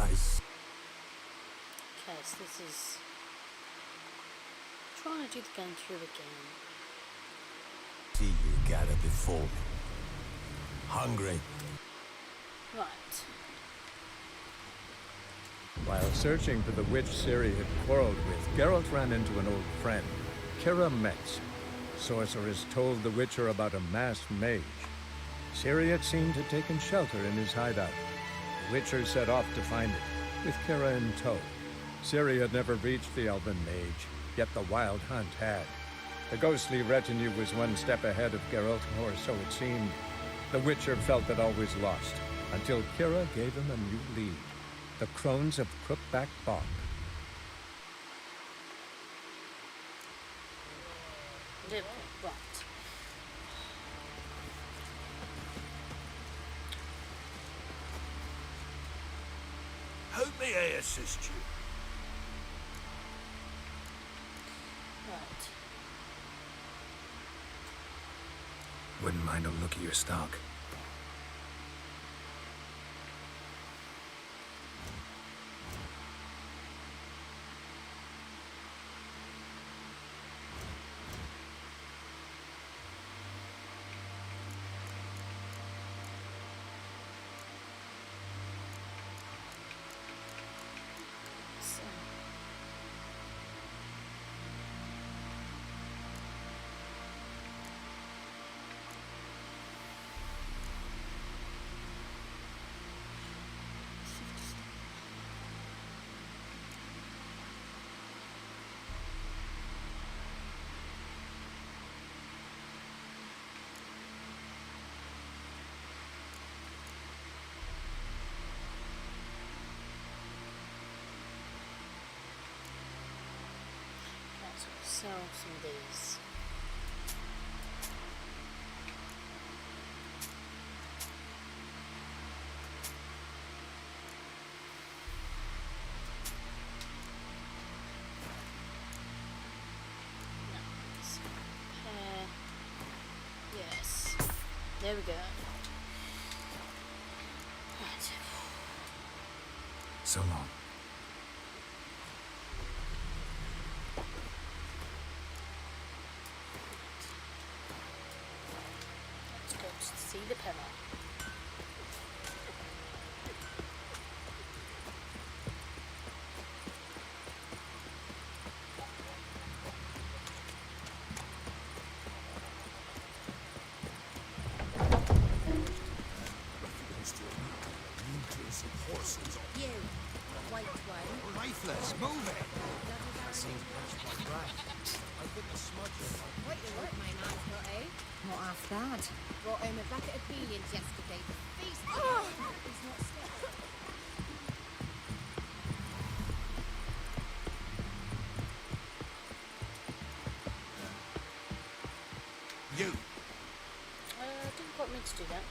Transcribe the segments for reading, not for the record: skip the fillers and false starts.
Okay, so this is trying to do the gun through again. See you gather before me. Hungry? Right. While searching for the witch Ciri had quarreled with, Geralt ran into an old friend, Kira Metz. Sorceress told the Witcher about a masked mage. Ciri had seemed to have taken shelter in his hideout. The Witcher set off to find it, with Kira in tow. Ciri had never reached the elven mage, yet the wild hunt had. The ghostly retinue was one step ahead of Geralt, or so it seemed. The Witcher felt that all was lost, until Kira gave him a new lead. The Crones of Crookback Bog. Right. How may I assist you? Right. Wouldn't mind a look at your stock. So. So sell some of these. Nice. Yes. There we go. Right. So long. Let's go to see the pillar. You, white one. Lifeless, move it! That seems much more right. I think the smudger. What you work my man's got, eh? What after that? Brought home a bucket of billions yesterday. Feast. He's not still. You! Didn't quite mean to do that.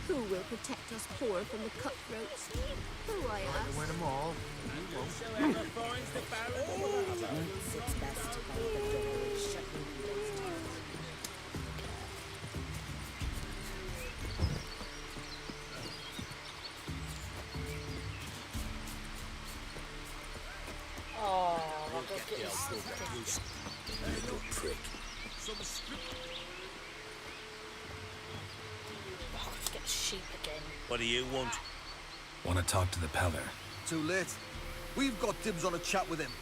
Who will protect us poor from the cutthroats? Who I ask? Win them all. It's best to bolt the door and shut the windows tight. Oh, I'll go get this. Little prick. Oh, let's get the sheep again. What do you want? Want to talk to the Peller. Too late. We've got dibs on a chat with him.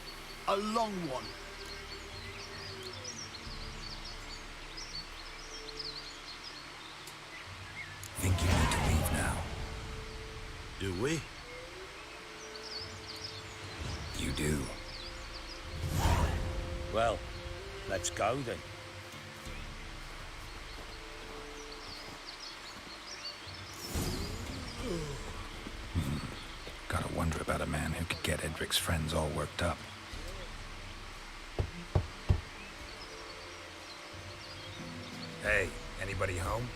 A long one. Think you need to leave now. Do we? You do. Well, let's go then. Gotta wonder about a man who could get Edric's friends all worked up. Hey, anybody home?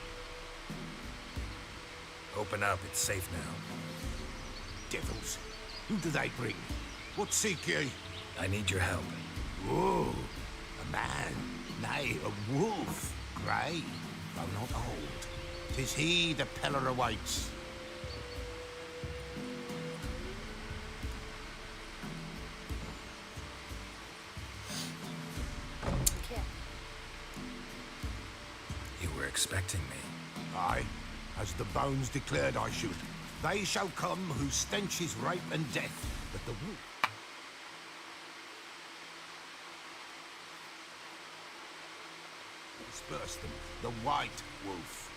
Open up, it's safe now. Devils. Who do they bring? What seek ye? I need your help. Whoa, a man, nay, a wolf. Grey, though not old. 'Tis he the Peller awaits. Okay. You were expecting me. Aye, as the bones declared I should. They shall come whose stench is rape and death, but the wolf... disperse them, the white wolf.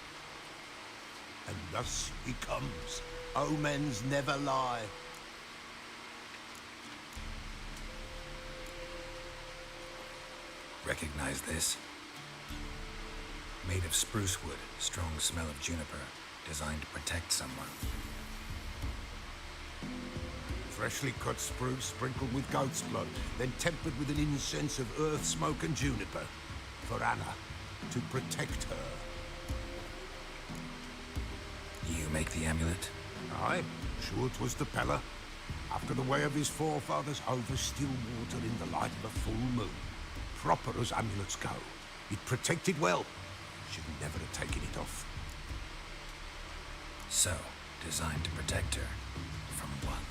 And thus he comes. Omens never lie. Recognize this? Made of spruce wood, strong smell of juniper, designed to protect someone. Freshly cut spruce sprinkled with goat's blood, then tempered with an incense of earth, smoke and juniper. For Anna, to protect her. You make the amulet? Aye, sure 'twas the Peller. After the way of his forefathers, over still water in the light of a full moon. Proper as amulets go. It protected well. Should never have taken it off. So, designed to protect her. From what?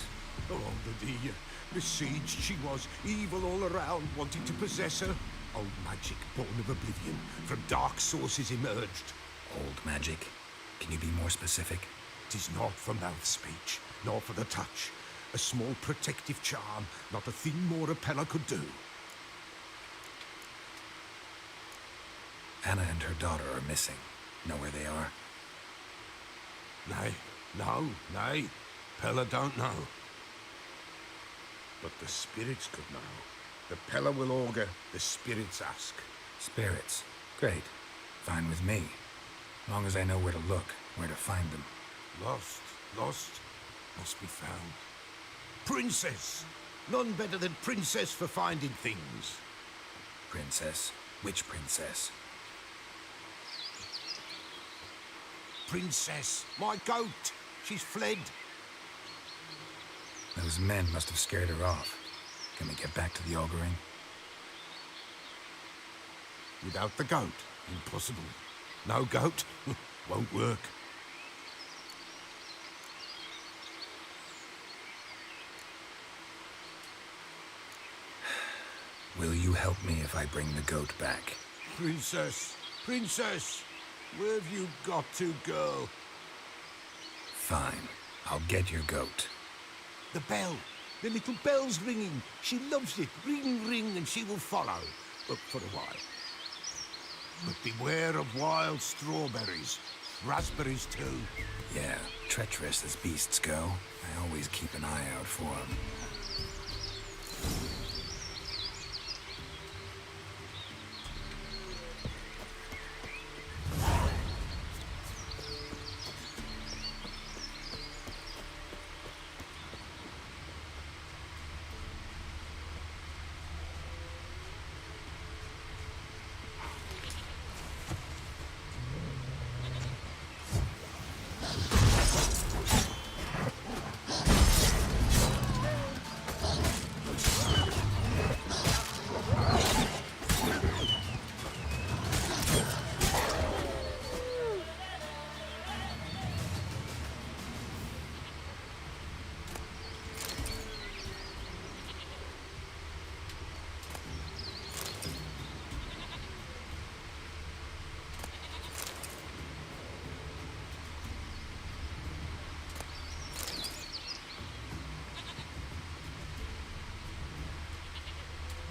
Oh, the besieged she was, evil all around, wanting to possess her. Old magic, born of oblivion, from dark sources emerged. Old magic? Can you be more specific? 'Tis not for mouth speech, nor for the touch. A small protective charm, not a thing more a Peller could do. Anna and her daughter are missing. Know where they are? Nay, no, nay. Peller don't know. But the spirits could know. The Peller will augur, the spirits ask. Spirits. Great. Fine with me. Long as I know where to look, where to find them. Lost, must be found. Princess! None better than Princess for finding things. Princess? Which princess? Princess, my goat! She's fled. Those men must have scared her off. Can we get back to the auguring? Without the goat, impossible. No goat, won't work. Will you help me if I bring the goat back? Princess, princess! Where have you got to, girl? Fine. I'll get your goat. The bell. The little bell's ringing. She loves it. Ring, ring, and she will follow. But for a while. But beware of wild strawberries. Raspberries, too. Yeah, treacherous as beasts go. I always keep an eye out for them.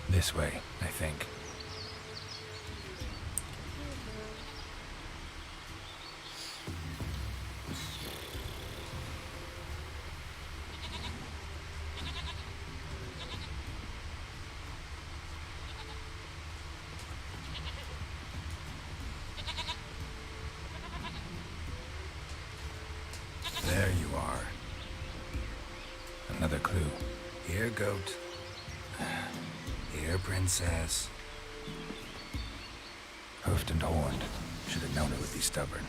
This way, I think. There you are. Another clue. Here, goat. Here, princess. Hoofed and horned. Should have known it would be stubborn.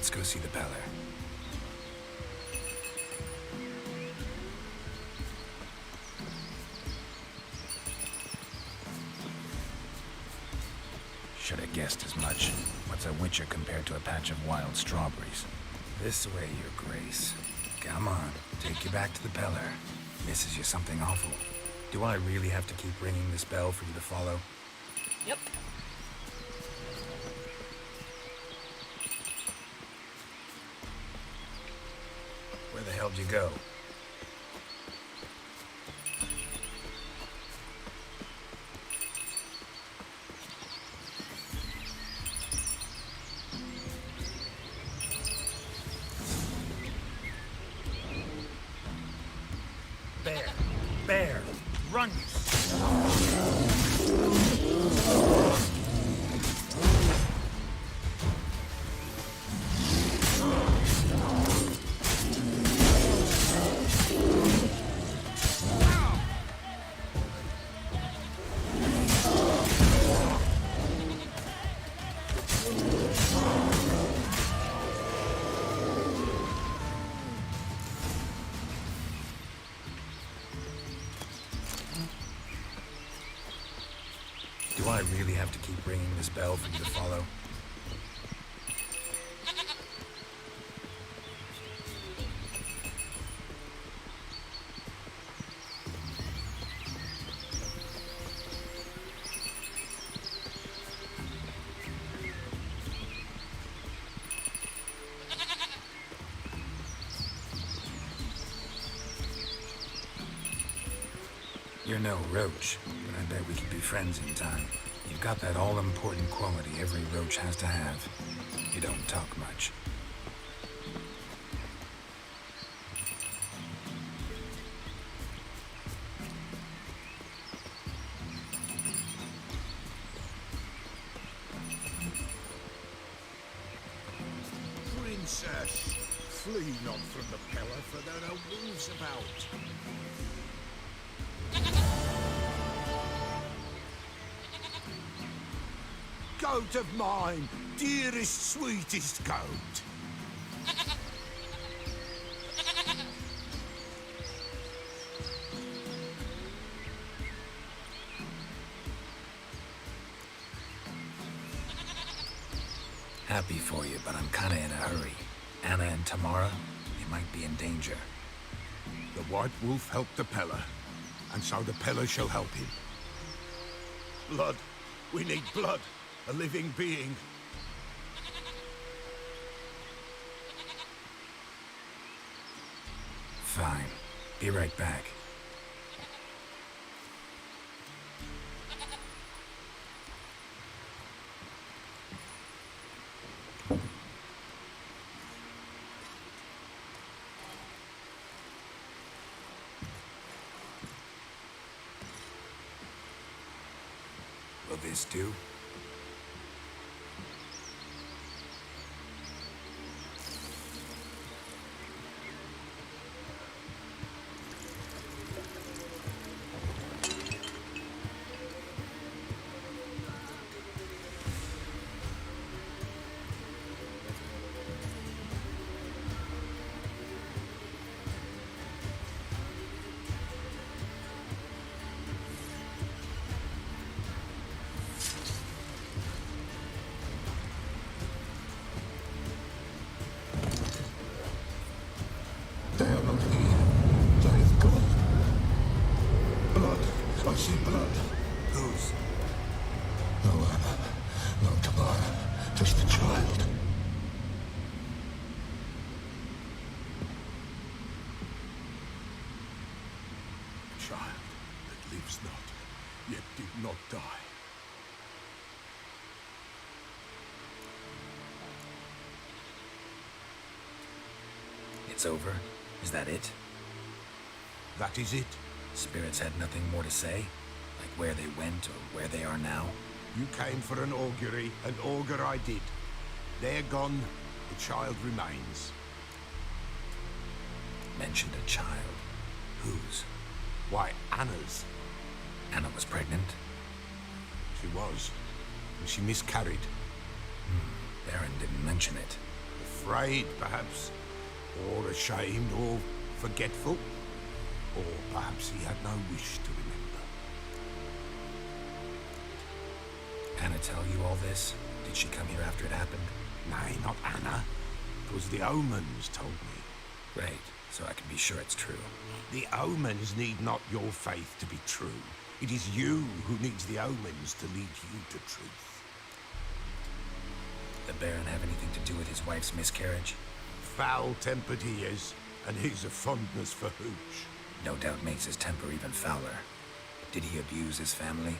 Let's go see the Peller. Should have guessed as much. What's a witcher compared to a patch of wild strawberries? This way, your grace. Come on, take you back to the Peller. Misses you something awful. Do I really have to keep ringing this bell for you to follow? Yep. Where the hell did you go? Bear, run! Do I really have to keep ringing this bell for you to follow? You're no roach, but I bet we could be friends in time. You've got that all-important quality every roach has to have. You don't talk much. Princess, flee not from the Peller, for there are wolves about. Goat of mine, dearest, sweetest goat. Happy for you, but I'm kinda in a hurry. Anna and Tamara, they might be in danger. The White Wolf helped the Peller, and so the Peller shall help him. Blood. We need blood. A living being. Fine. Be right back. Will this do? They are not here. They have gone. Blood. I see blood. Whose? No Anna. No Tamara. Just a child. A child that lives not, yet did not die. It's over? Is that it? That is it. Spirits had nothing more to say? Like where they went or where they are now? You came for an augury, and augur I did. They're gone, the child remains. Mentioned a child. Whose? Why, Anna's. Anna was pregnant? She was, and she miscarried. Baron didn't mention it. The Afraid, perhaps, or ashamed, or forgetful, or perhaps he had no wish to remember. Anna tell you all this? Did she come here after it happened? Nay, not Anna. 'Twas the omens told me. Great, so I can be sure it's true. The omens need not your faith to be true. It is you who needs the omens to lead you to truth. The Baron have anything to do with his wife's miscarriage? Foul-tempered he is, and he's a fondness for hooch. No doubt makes his temper even fouler. Did he abuse his family?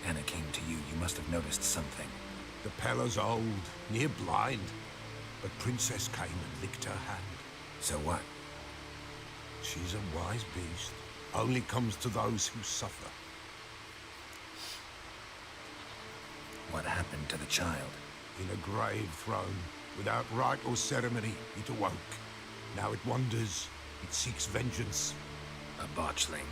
Anna came to you. You must have noticed something. The Pella's old, near blind, but Princess came and licked her hand. So what? She's a wise beast. Only comes to those who suffer. What happened to the child? In a grave thrown, without rite or ceremony, it awoke. Now it wanders, it seeks vengeance. A botchling.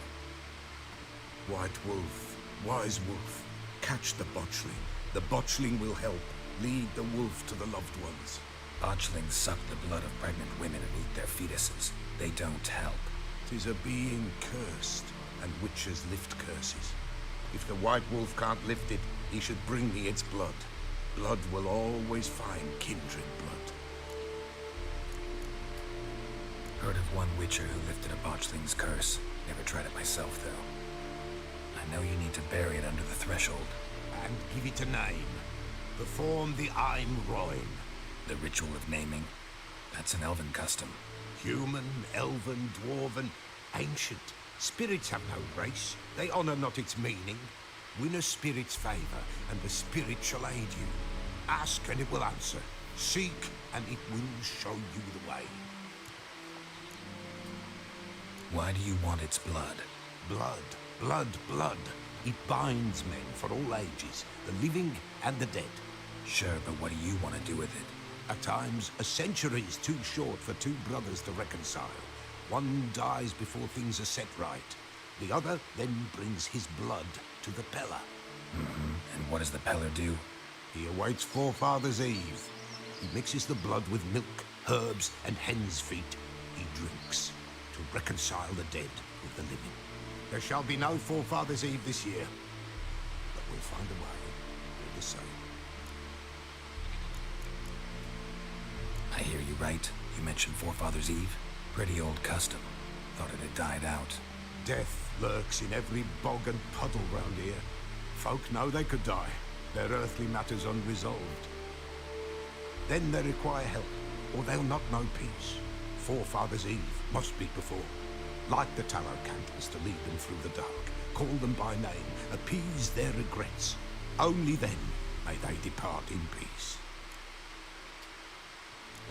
White wolf, wise wolf, catch the botchling. The botchling will help. Lead the wolf to the loved ones. Botchlings suck the blood of pregnant women and eat their fetuses. They don't help. 'Tis a being cursed, and witches lift curses. If the white wolf can't lift it, he should bring me its blood. Blood will always find kindred blood. Heard of one witcher who lifted a botchling's curse. Never tried it myself, though. I know you need to bury it under the threshold. And give it a name. Perform the Aim Roin. The ritual of naming. That's an elven custom. Human, elven, dwarven, ancient. Spirits have no race. They honor not its meaning. Win a spirit's favor, and the spirit shall aid you. Ask, and it will answer. Seek, and it will show you the way. Why do you want its blood? Blood, blood, blood. It binds men for all ages, the living and the dead. Sure, but what do you want to do with it? At times, a century is too short for two brothers to reconcile. One dies before things are set right. The other then brings his blood to the Pella. And what does the Peller do? He awaits Forefathers' Eve. He mixes the blood with milk, herbs, and hen's feet. He drinks to reconcile the dead with the living. There shall be no Forefathers' Eve this year, but we'll find a way all the same. I hear you right. You mentioned Forefathers' Eve. Pretty old custom. Thought it had died out. Death lurks in every bog and puddle round here. Folk know they could die, their earthly matters unresolved. Then they require help, or they'll not know peace. Forefathers' Eve must be before. Light the tallow candles to lead them through the dark. Call them by name, appease their regrets. Only then may they depart in peace.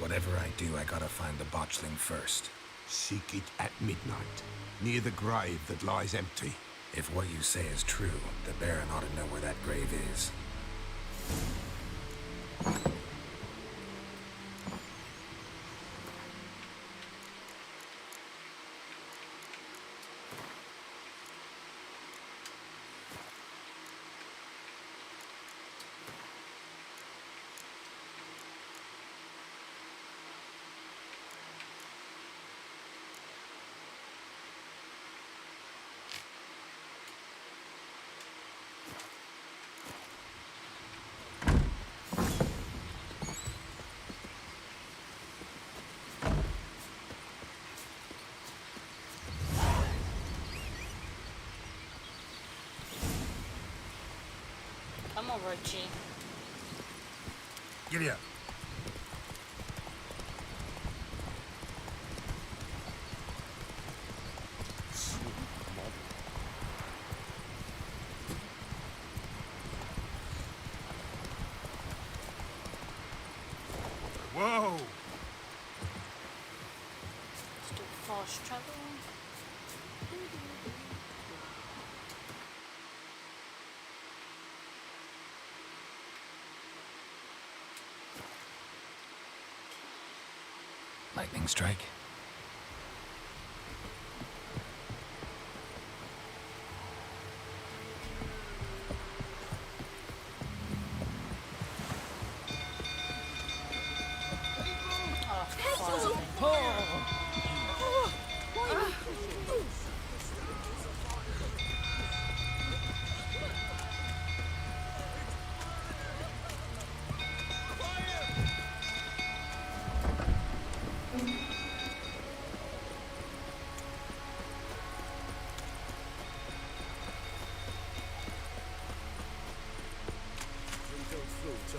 Whatever I do, I gotta find the botchling first. Seek it at midnight, near the grave that lies empty. If what you say is true, the Baron ought to know where that grave is. Come on, Richie. Giddy up. Whoa! Let's do fast travel. Lightning strike?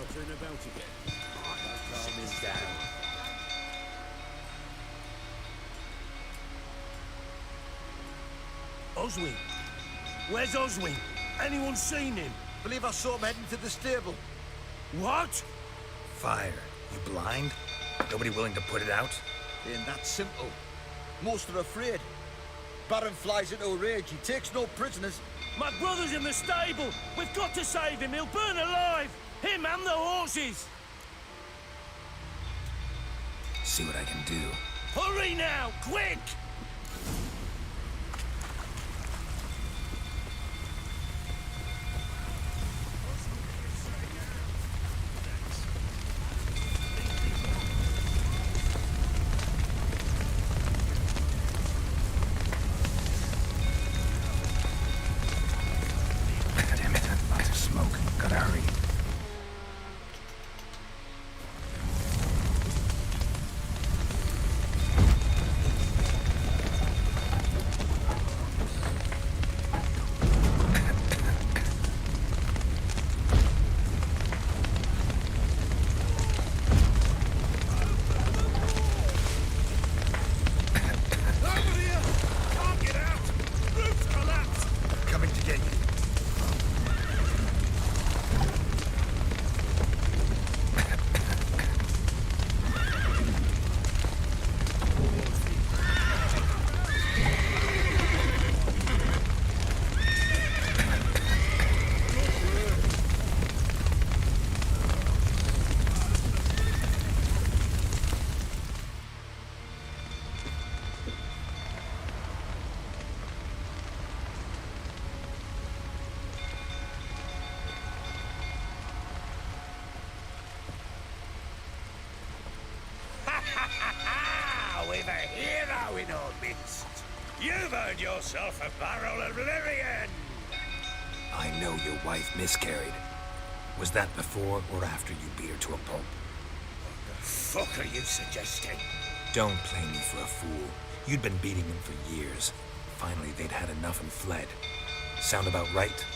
Tottering about again. Calm him down. Oswin. Where's Oswin? Anyone seen him? Believe I saw him heading to the stable. What? Fire. You blind? Nobody willing to put it out? Ain't that simple. Most are afraid. Baron flies into a rage. He takes no prisoners. My brother's in the stable. We've got to save him. He'll burn alive. Him and the horses. See what I can do. Hurry now, quick! Damn it, lots of smoke. Gotta hurry. Coming to get you. We've a hero in our midst. You've earned yourself a barrel of Lyrian. I know your wife miscarried. Was that before or after you beat her to a pulp? What the fuck are you suggesting? Don't play me for a fool. You'd been beating them for years. Finally, they'd had enough and fled. Sound about right?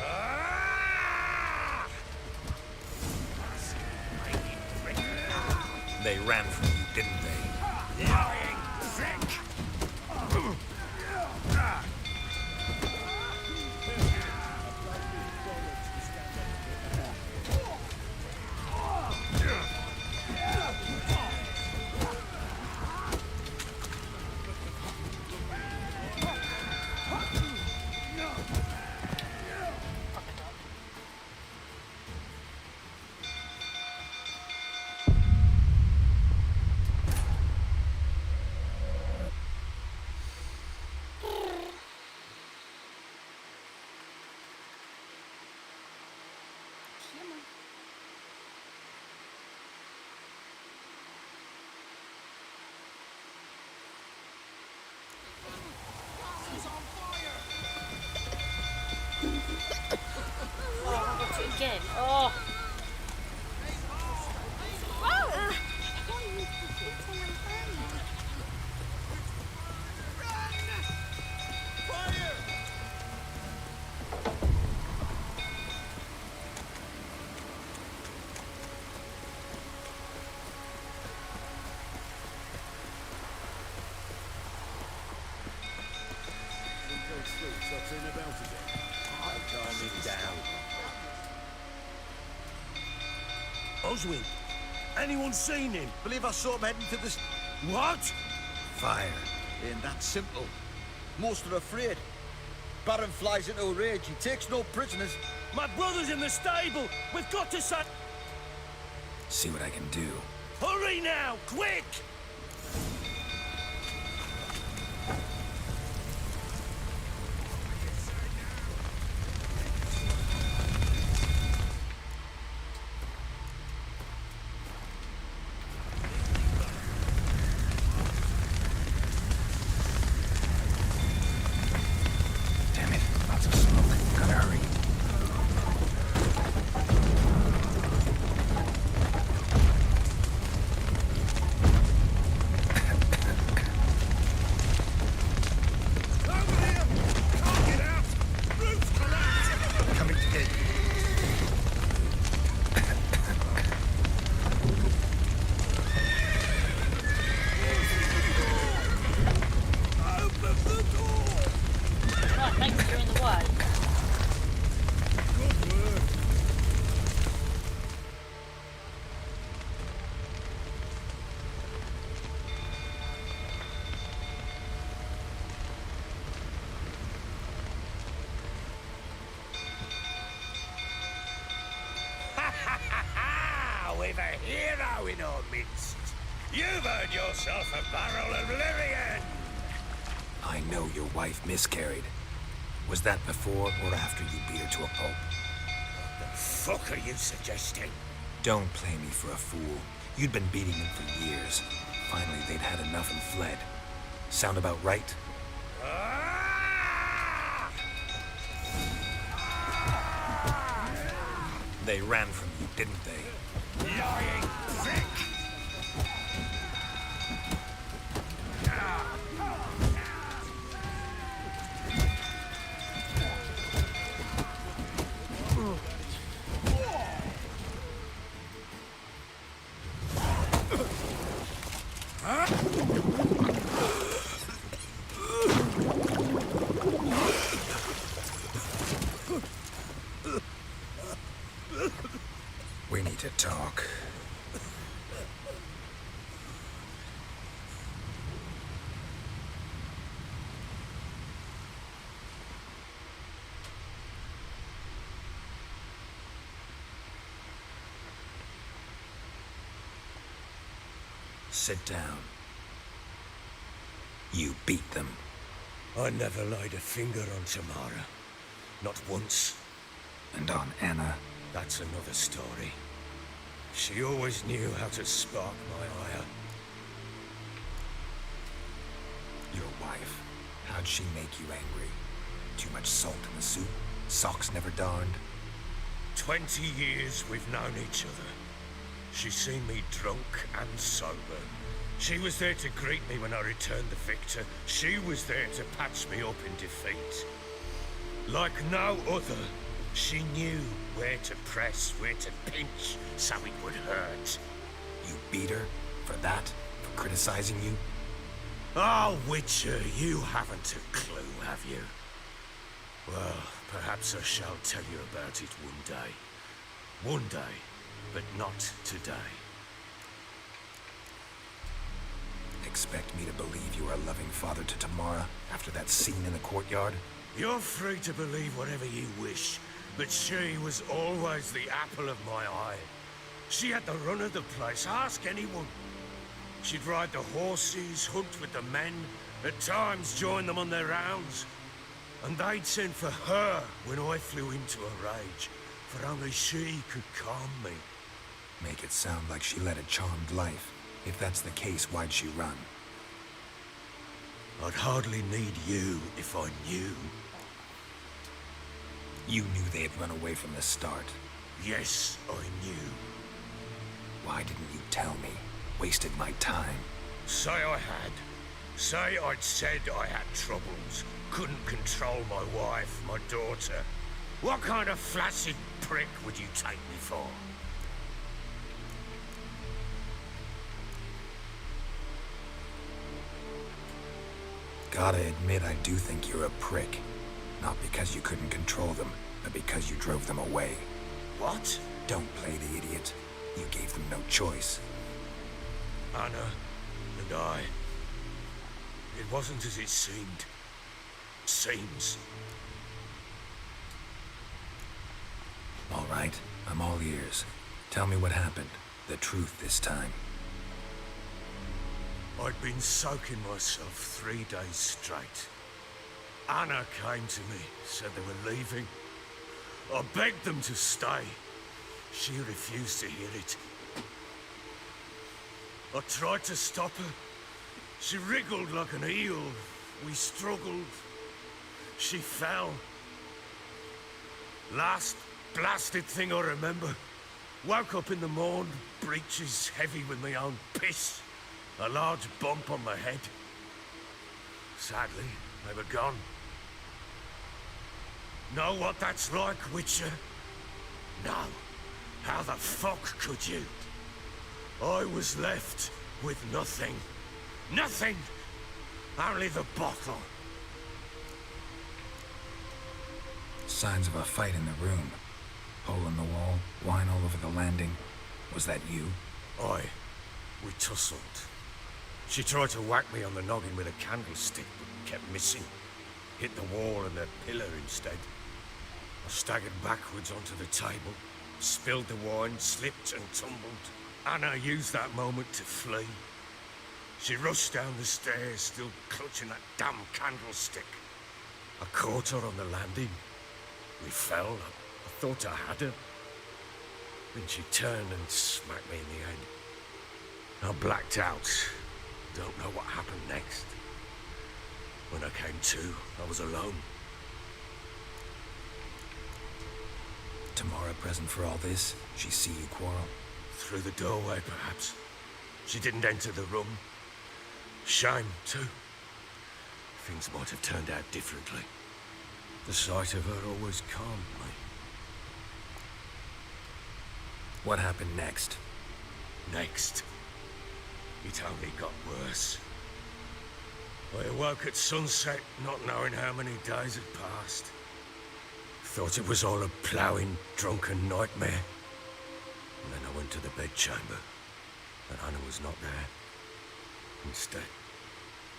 Ah! They ran from you, didn't they? Lying prick! Oh, what's it again? Oh. Tottering about again. Calm him down. Oswin, anyone seen him? Believe I saw him heading to the... What? Fire. Ain't that simple. Most are afraid. Baron flies into a rage. He takes no prisoners. My brother's in the stable. We've got to say... See what I can do. Hurry now, quick! Damn it, lots of smoke. Gotta hurry. we've a hero in our midst. You've earned yourself a barrel of Lyrian. I know your wife miscarried. Was that before or after you beat her to a pulp? What the fuck are you suggesting? Don't play me for a fool. You'd been beating them for years. Finally, they'd had enough and fled. Sound about right? Ah! They ran from you, didn't they? Lying prick! We need to talk. Sit down. You beat them. I never laid a finger on Tamara. Not once. And on Anna. That's another story. She always knew how to spark my ire. Your wife. How'd she make you angry? Too much salt in the soup? Socks never darned? 20 years we've known each other. She's seen me drunk and sober. She was there to greet me when I returned the victor. She was there to patch me up in defeat. Like no other, she knew where to press, where to pinch, so it would hurt. You beat her? For that? For criticizing you? Oh, Witcher, you haven't a clue, have you? Well, perhaps I shall tell you about it one day. One day, but not today. Expect me to believe you are a loving father to Tamara after that scene in the courtyard? You're free to believe whatever you wish, but she was always the apple of my eye. She had the run of the place, ask anyone. She'd ride the horses, hunt with the men, at times join them on their rounds. And they'd send for her when I flew into a rage, for only she could calm me. Make it sound like she led a charmed life. If that's the case, why'd she run? I'd hardly need you if I knew. You knew they had run away from the start. Yes, I knew. Why didn't you tell me? Wasted my time. Say I had. Say I'd said I had troubles. Couldn't control my wife, my daughter. What kind of flaccid prick would you take me for? Gotta admit, I do think you're a prick. Not because you couldn't control them, but because you drove them away. What? Don't play the idiot. You gave them no choice. Anna and I. It wasn't as it seemed. Seems. All right, I'm all ears. Tell me what happened. The truth this time. I'd been soaking myself 3 days straight. Anna came to me, said they were leaving. I begged them to stay. She refused to hear it. I tried to stop her. She wriggled like an eel. We struggled. She fell. Last blasted thing I remember. Woke up in the morn, breeches heavy with my own piss. A large bump on my head. Sadly, they were gone. Know what that's like, Witcher? No. How the fuck could you? I was left with nothing. Nothing! Only the bottle. Signs of a fight in the room. Hole in the wall, wine all over the landing. Was that you? Aye. We tussled. She tried to whack me on the noggin with a candlestick, but kept missing. Hit the wall and the pillar instead. I staggered backwards onto the table. spilled the wine, slipped and tumbled. Anna used that moment to flee. She rushed down the stairs, still clutching that damn candlestick. I caught her on the landing. We fell. I thought I had her. Then she turned and smacked me in the head. I blacked out. Don't know what happened next. When I came to, I was alone. Tamara present for all this? She see you quarrel? Through the doorway, perhaps. She didn't enter the room. Shame, too. Things might have turned out differently. The sight of her always calmed me. What happened next? Next, it only got worse. I awoke at sunset, not knowing how many days had passed. Thought it was all a ploughing, drunken nightmare. And then I went to the bedchamber, and Anna was not there. Instead,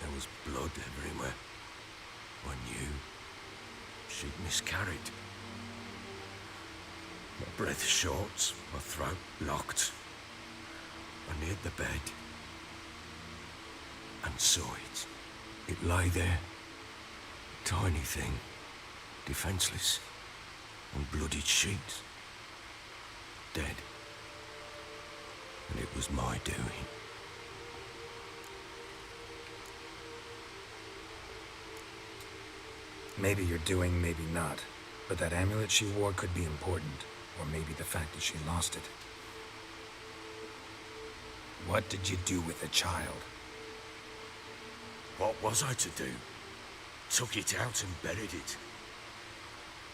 there was blood everywhere. I knew she'd miscarried. My breath short, my throat locked. I neared the bed and saw it. It lay there, tiny thing, defenseless, on bloodied sheets, dead. And it was my doing. Maybe you're doing, maybe not. But that amulet she wore could be important. Or maybe the fact that she lost it. What did you do with the child? What was I to do? Took it out and buried it.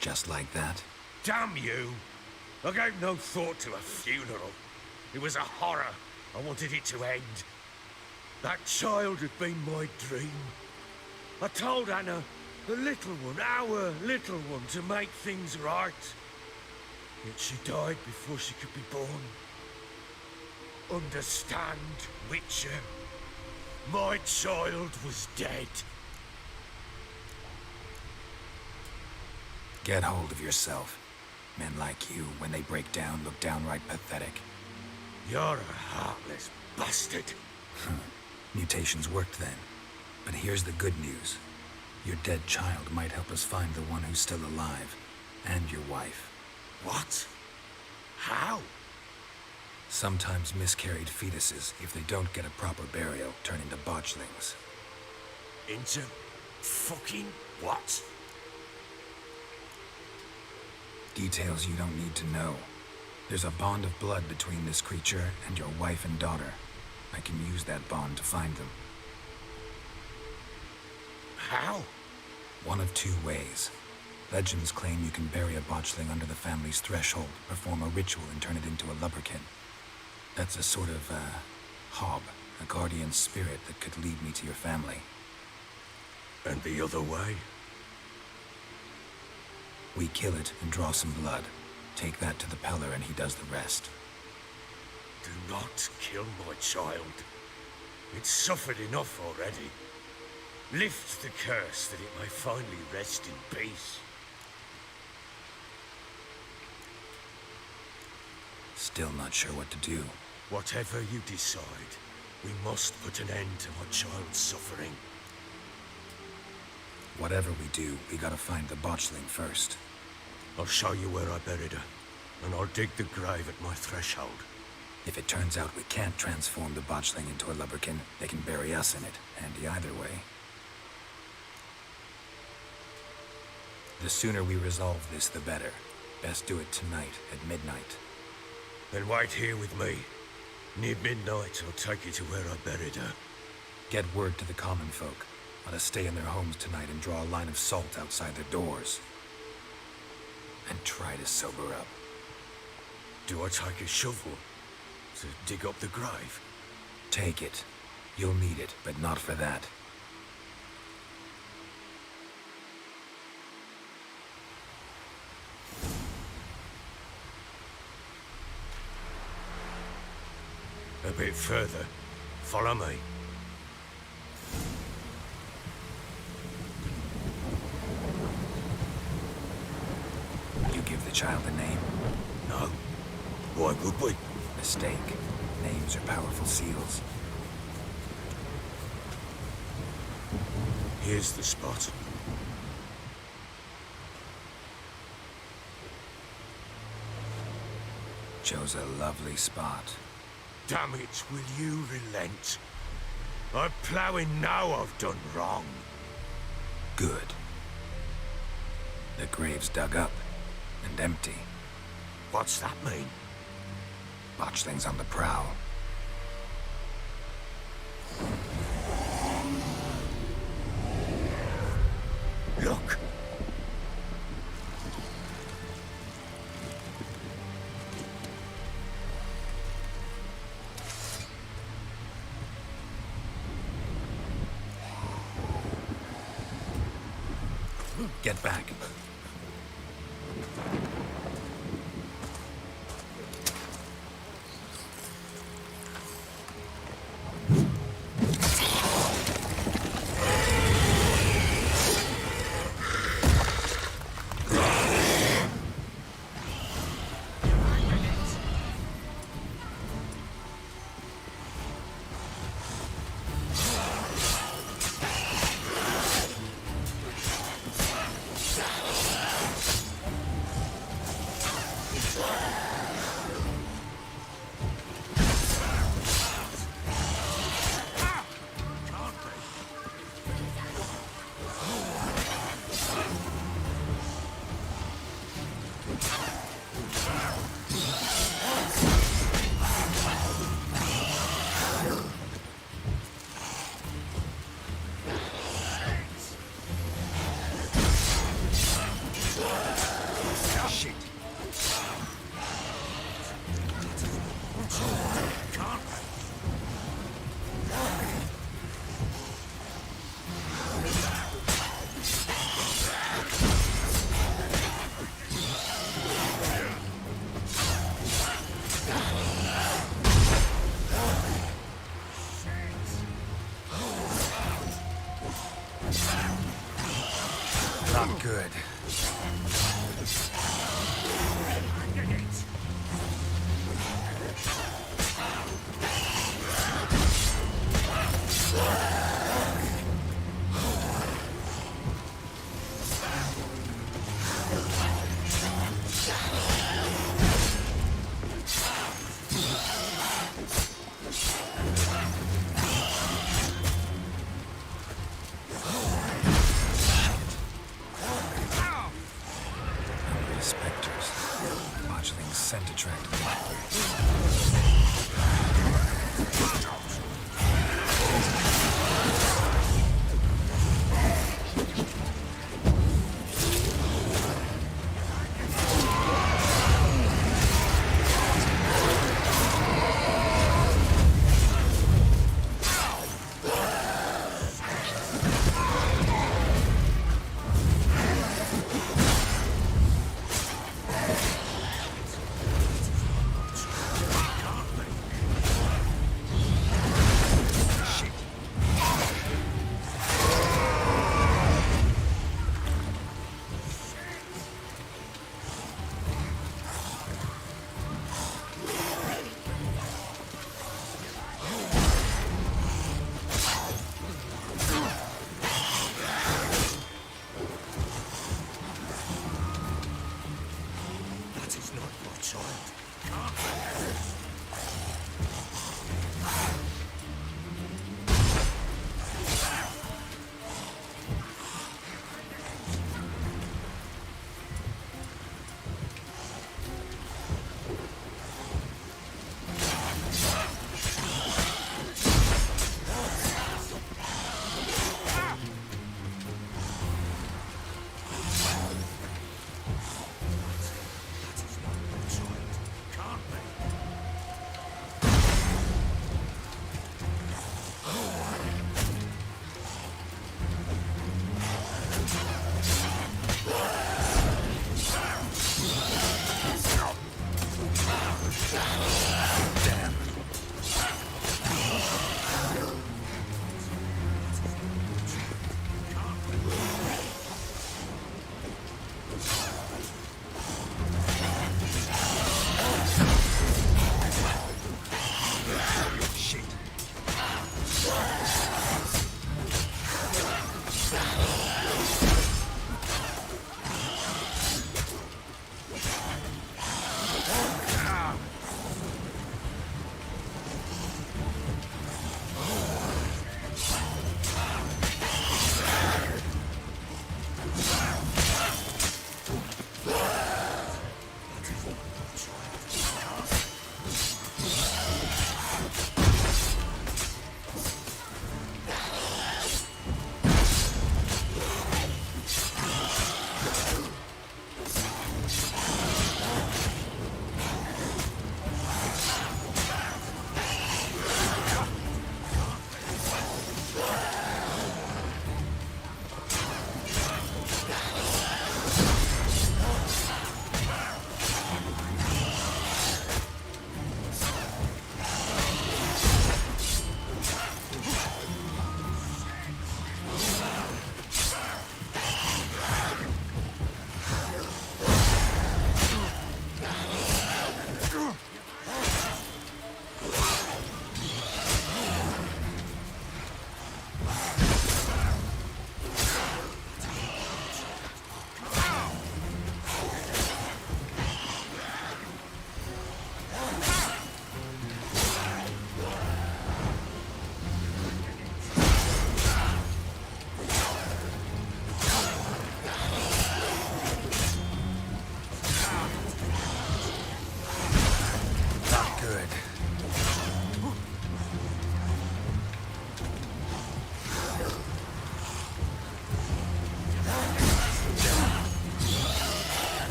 Just like that? Damn you! I gave no thought to a funeral. It was a horror. I wanted it to end. That child had been my dream. I told Anna, the little one, our little one, to make things right. Yet she died before she could be born. Understand, Witcher? My child was dead. Get hold of yourself. Men like you, when they break down, look downright pathetic. You're a heartless bastard. Mutations worked then. But here's the good news. Your dead child might help us find the one who's still alive. And your wife. What? How? Sometimes miscarried fetuses, if they don't get a proper burial, turn into botchlings. Into fucking what? Details you don't need to know. There's a bond of blood between this creature and your wife and daughter. I can use that bond to find them. How? One of two ways. Legends claim you can bury a botchling under the family's threshold, perform a ritual and turn it into a lubberkin. That's a sort of, hob, a guardian spirit that could lead me to your family. And the other way? We kill it and draw some blood. Take that to the Peller and he does the rest. Do not kill my child. It's suffered enough already. Lift the curse that it may finally rest in peace. Still not sure what to do. Whatever you decide, we must put an end to my child's suffering. Whatever we do, we gotta find the botchling first. I'll show you where I buried her, and I'll dig the grave at my threshold. If it turns out we can't transform the botchling into a lubberkin, they can bury us in it, handy either way. The sooner we resolve this, the better. Best do it tonight, at midnight. Then wait here with me. Near midnight, I'll take you to where I buried her. Get word to the common folk. Let us stay in their homes tonight and draw a line of salt outside their doors. And try to sober up. Do I take a shovel to dig up the grave? Take it. You'll need it, but not for that. A bit further. Follow me. You give the child a name? No, Why would we? Mistake. Names are powerful seals. Here's the spot. Chose a lovely spot. Damn it, will you relent? I'm ploughing now I've done wrong. Good. The grave's dug up and empty. What's that mean? Botchlings on the prowl. Look! Get back. Not good. Spectres. Botchlings scent attract them. That is not your child. That is not your child. Can't be.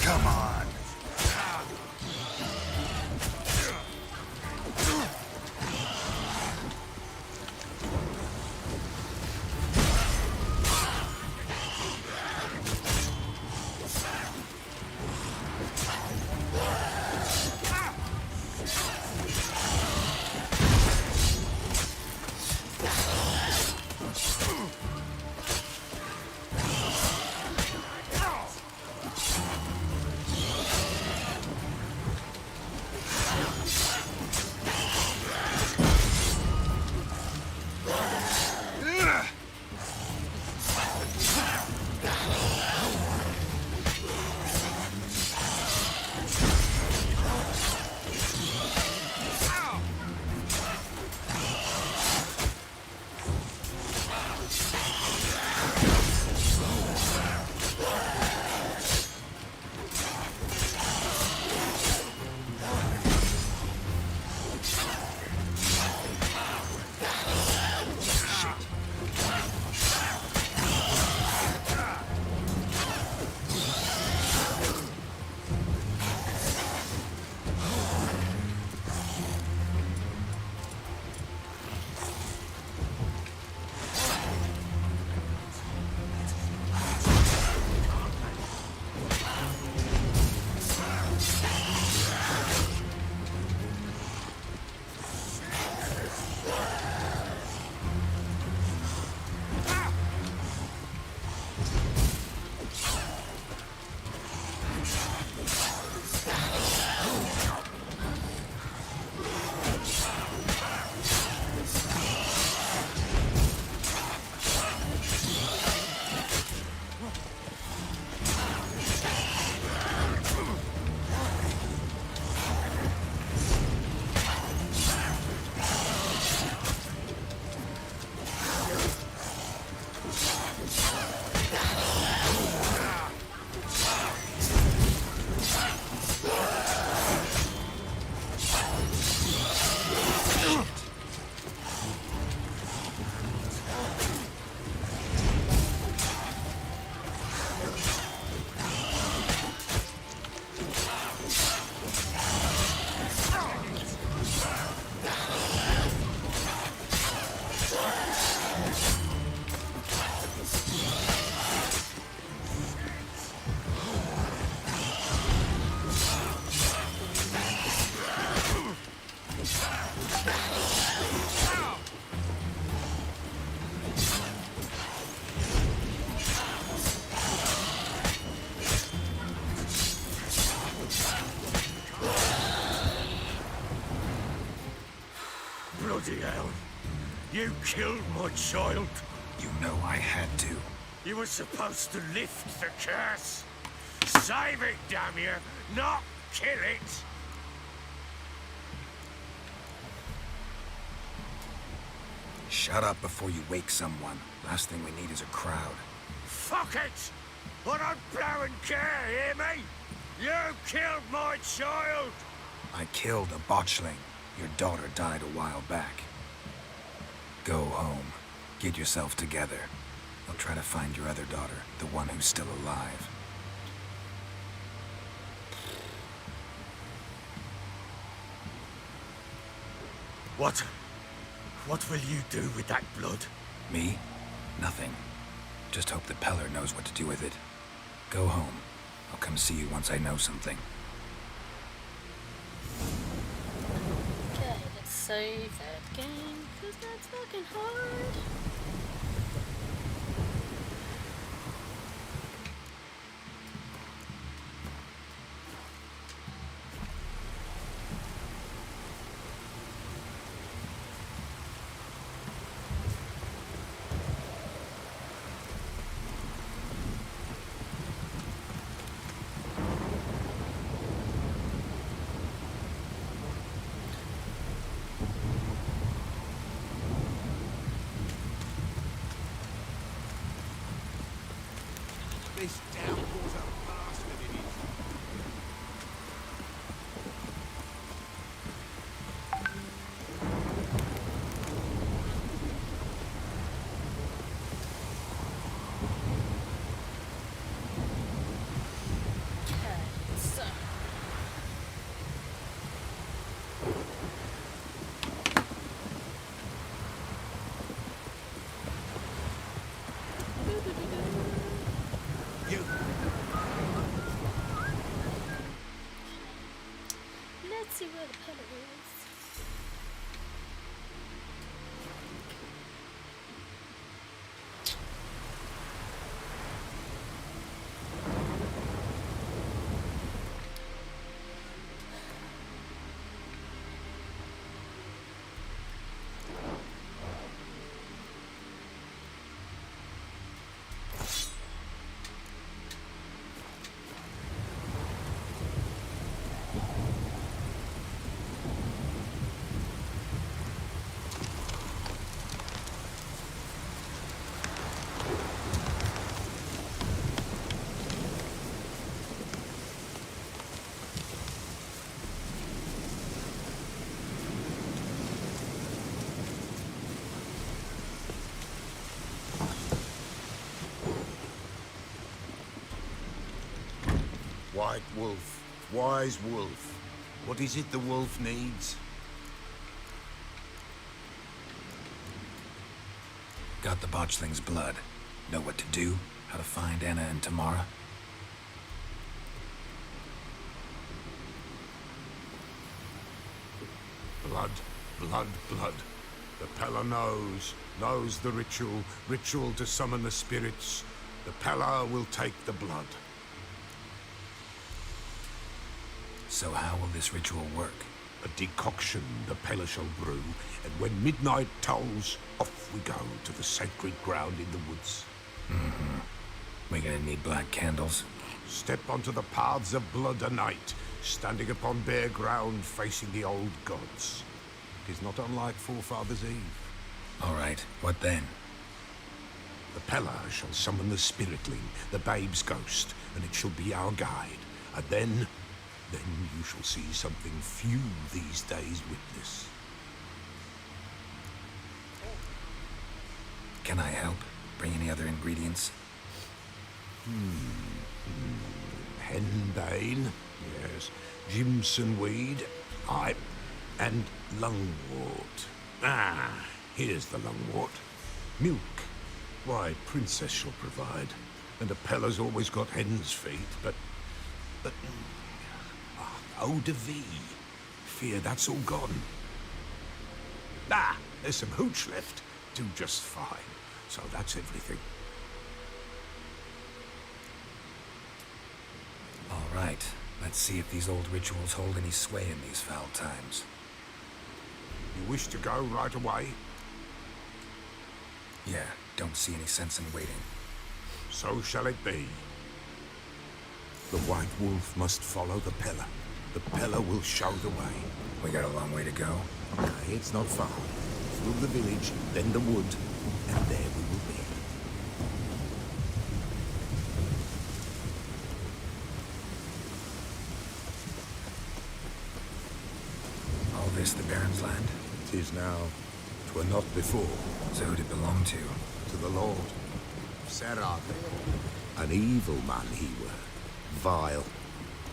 Come on. Bloody hell. You killed my child. You know I had to. You were supposed to lift the curse. Save it, damn you, not kill it. Shut up before you wake someone. Last thing we need is a crowd. Fuck it! I don't blow and care, hear me? You killed my child! I killed a botchling. Your daughter died a while back. Go home. Get yourself together. I'll try to find your other daughter, the one who's still alive. What will you do with that blood? Me? Nothing. Just hope the Peller knows what to do with it. Go home. I'll come see you once I know something. Okay, let's save that game, because that's fucking hard. where the pillar is. White wolf, wise wolf. What is it the wolf needs? Got the botchling's blood. Know what to do? How to find Anna and Tamara? Blood, blood, blood. The Pella knows the ritual to summon the spirits. The Pella will take the blood. So how will this ritual work? A decoction the Pella shall brew, and when midnight tolls, off we go to the sacred ground in the woods. We gonna need black candles? Step onto the paths of blood a night, standing upon bare ground facing the old gods. It is not unlike Forefathers' Eve. All right, what then? The Pella shall summon the spiritling, the babe's ghost, and it shall be our guide. And then you shall see something few these days witness. Can I help? Bring any other ingredients? Henbane, yes. Jimson weed, aye, and lungwort. Ah, here's the lungwort. Milk. Why, Princess shall provide. And a Pella's always got hen's feet, but eau de vie. Fear that's all gone. Ah, there's some hooch left. Do just fine. So that's everything. All right, let's see if these old rituals hold any sway in these foul times. You wish to go right away? Yeah, don't see any sense in waiting. So shall it be. The White Wolf must follow the Pella. The Pella will show the way. We got a long way to go. Aye, it's not far. Through the village, then the wood, and there we will be. All this the Baron's land? 'Tis now. 'Twere not before. So who'd it belong to? To the Lord. Serad. An evil man he were. Vile.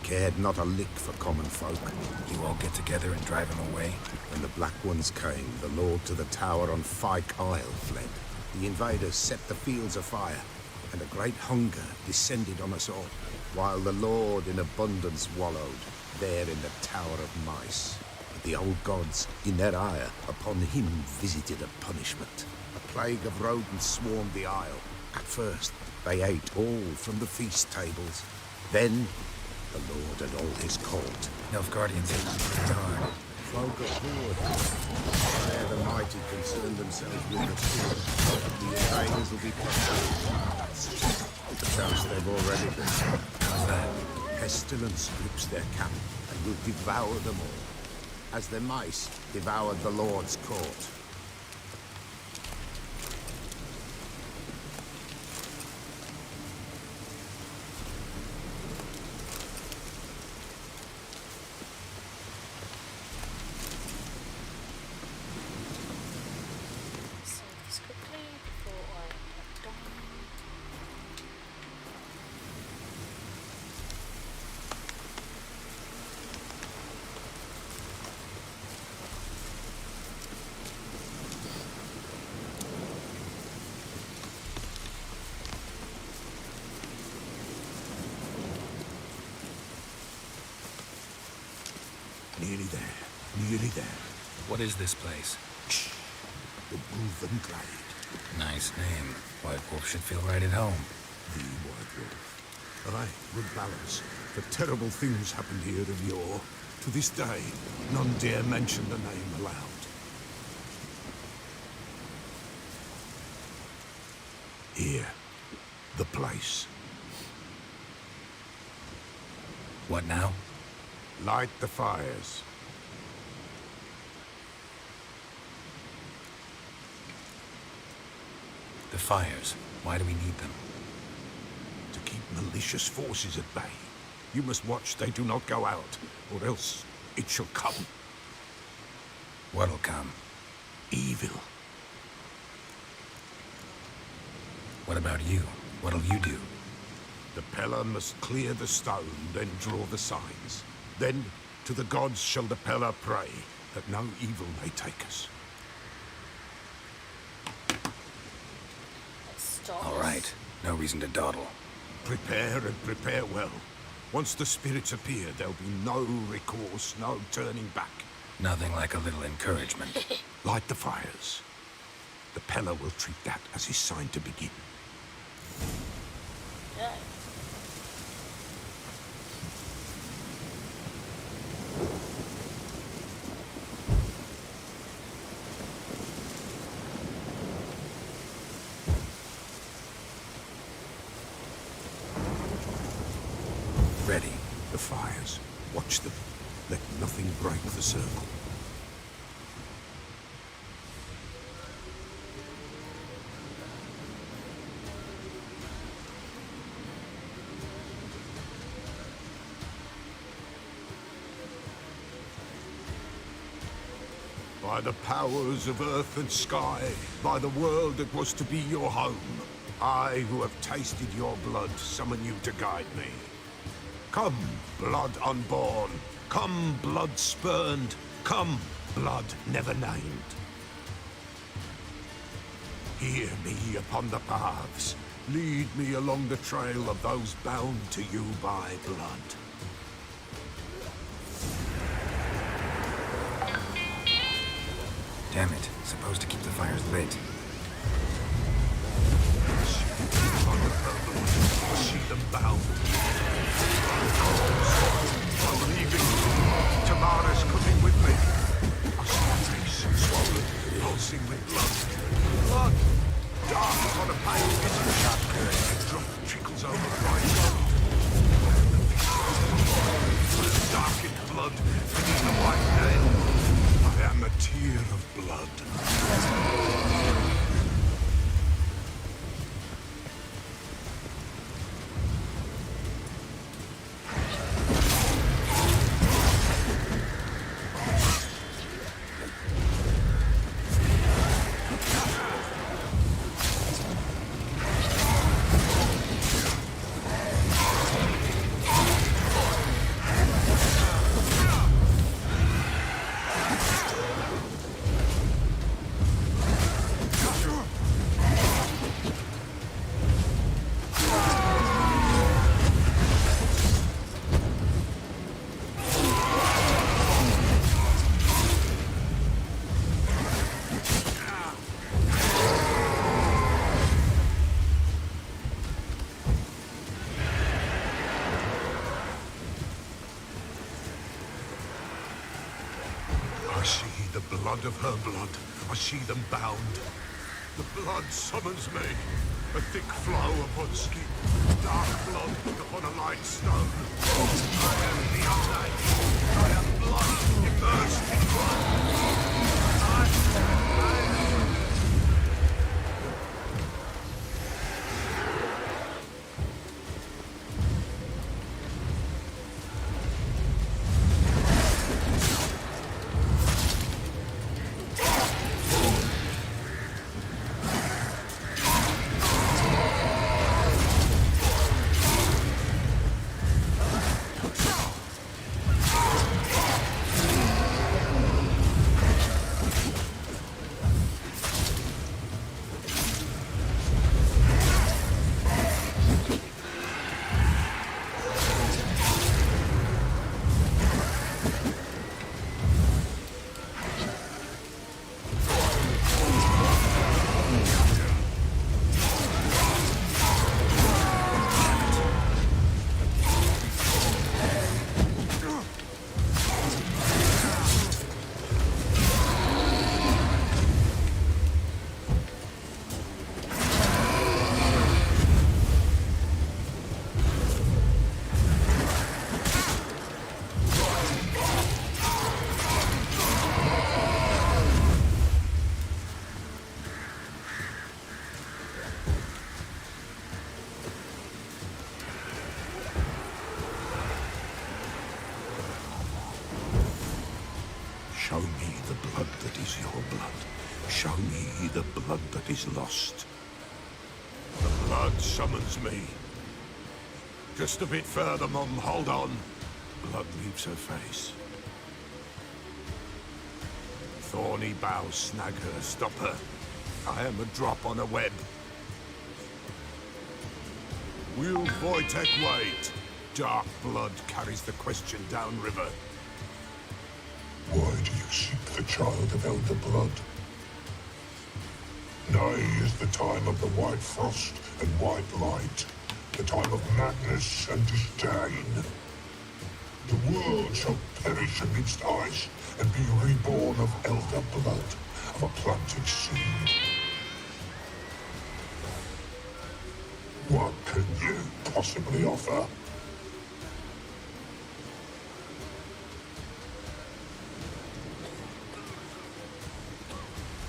Cared not a lick for common folk. You all get together and drive him away? When the Black Ones came, the Lord to the tower on Fyke Isle fled. The invaders set the fields afire, and a great hunger descended on us all, while the Lord in abundance wallowed, there in the Tower of Mice. But the old gods, in their ire, upon him visited a punishment. A plague of rodents swarmed the isle. At first, they ate all from the feast tables. Then, the Lord and all his court. Nilfgaardians hit hard. Folk abhorred. Where the mighty concern themselves with the sword, the invaders will be cut down. The chance they've already been. How's that? Pestilence grips their camp and will devour them all, as the mice devoured the Lord's court. Save this quickly before I end up dying. Nearly there. What is this place? Shh. The Wolven Glade. Nice name. White Wolf should feel right at home. The White Wolf. Aye, good balance. For terrible things happened here of yore. To this day, none dare mention the name aloud. Here. The place. What now? Light the fires. The fires. Why do we need them? To keep malicious forces at bay. You must watch they do not go out, or else it shall come. What'll come? Evil. What about you? What'll you do? The Peller must clear the stone, then draw the signs. Then, to the gods shall the Peller pray, that no evil may take us. Stop. All right. No reason to dawdle. Prepare and prepare well. Once the spirits appear, there'll be no recourse, no turning back. Nothing like a little encouragement. Light the fires. The Peller will treat that as his sign to begin. Yeah. Ready. The fires. Watch them. Let nothing break the circle. By the powers of earth and sky, by the world that was to be your home, I, who have tasted your blood, summon you to guide me. Come, blood unborn. Come, blood spurned. Come, blood never named. Hear me upon the paths. Lead me along the trail of those bound to you by blood. Damn it. Supposed to keep the fires lit. I see them bound. I'm leaving. Tamara's coming with me. I see her face swollen, pulsing with blood. Blood! Dark upon a pale visage. A drop trickles over bright gold. Darkened blood beneath the white nail. I am a tear of blood. I see the blood of her blood. I see them bound. The blood summons me. A thick flow upon skin. Dark blood upon a light stone. I am the unnamed. I am blood immersed in blood. the blood that is your blood. Show me the blood that is lost. The blood summons me. Just a bit further, Mum. Hold on. Blood leaves her face. Thorny boughs snag her. Stop her. I am a drop on a web. Will Wojtek wait? Dark blood carries the question downriver. Why do you seek the child of Elder Blood? Nigh is the time of the white frost and white light, the time of madness and disdain. The world shall perish amidst ice and be reborn of Elder Blood, of a planted seed. What can you possibly offer?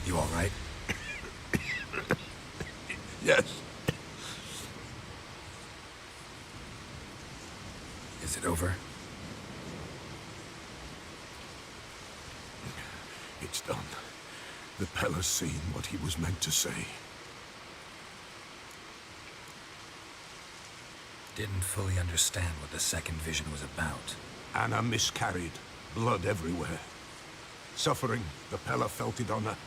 You all right? Yes. Is it over? It's done. The Pella's seen what he was meant to say. Didn't fully understand what the second vision was about. Anna miscarried. Blood everywhere. Suffering, the Pella felt it on her.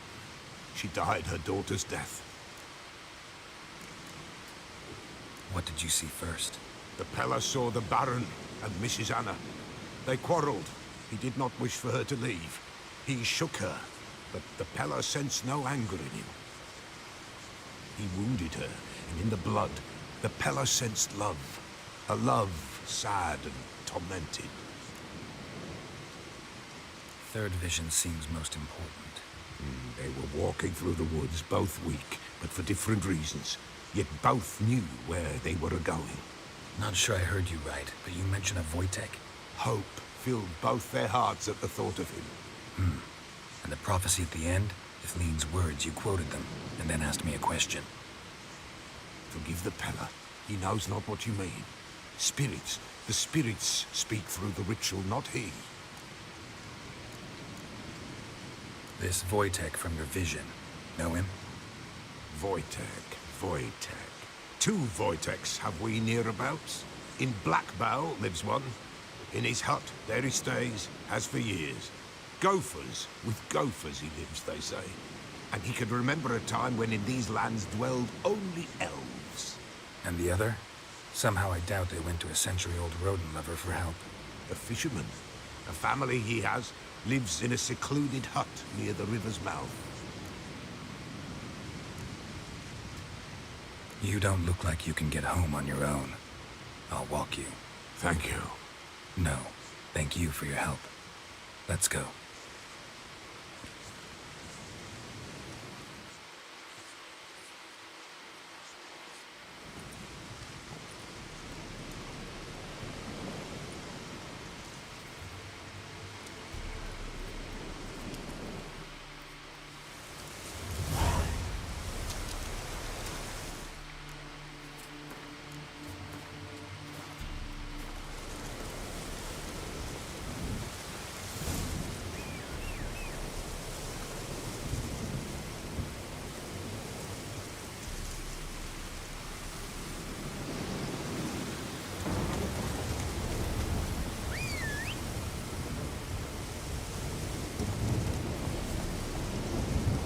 She died her daughter's death. What did you see first? The Pella saw the Baron and Mrs. Anna. They quarreled. He did not wish for her to leave. He shook her, but the Pella sensed no anger in him. He wounded her, and in the blood, the Pella sensed love. A love sad and tormented. Third vision seems most important. They were walking through the woods, both weak, but for different reasons. Yet both knew where they were going. Not sure I heard you right, but you mentioned a Wojtek? Hope filled both their hearts at the thought of him. And the prophecy at the end? Ithlinne's words, you quoted them, and then asked me a question. Forgive the Pella. He knows not what you mean. Spirits. The spirits speak through the ritual, not he. This Wojtek from your vision, know him? Wojtek. Two Wojteks have we nearabouts. In Blackbow lives one. In his hut, there he stays, has for years. Gophers, with gophers he lives, they say. And he could remember a time when in these lands dwelled only elves. And the other? Somehow I doubt they went to a century-old rodent lover for help. A fisherman. A family he has lives in a secluded hut near the river's mouth. You don't look like you can get home on your own. I'll walk you. Thank you. No, thank you for your help. Let's go.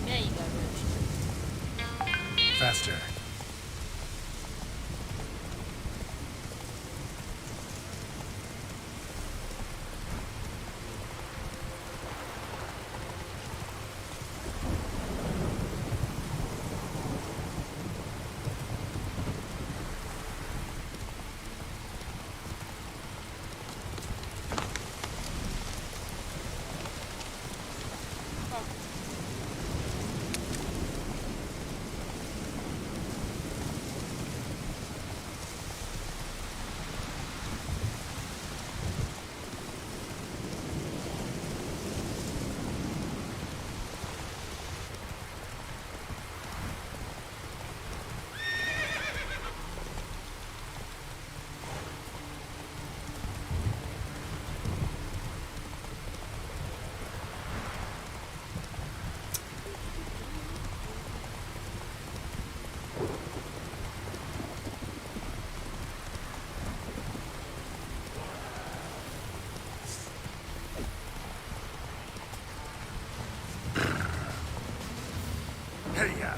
There you go, Rouge. Faster. Hey-ya!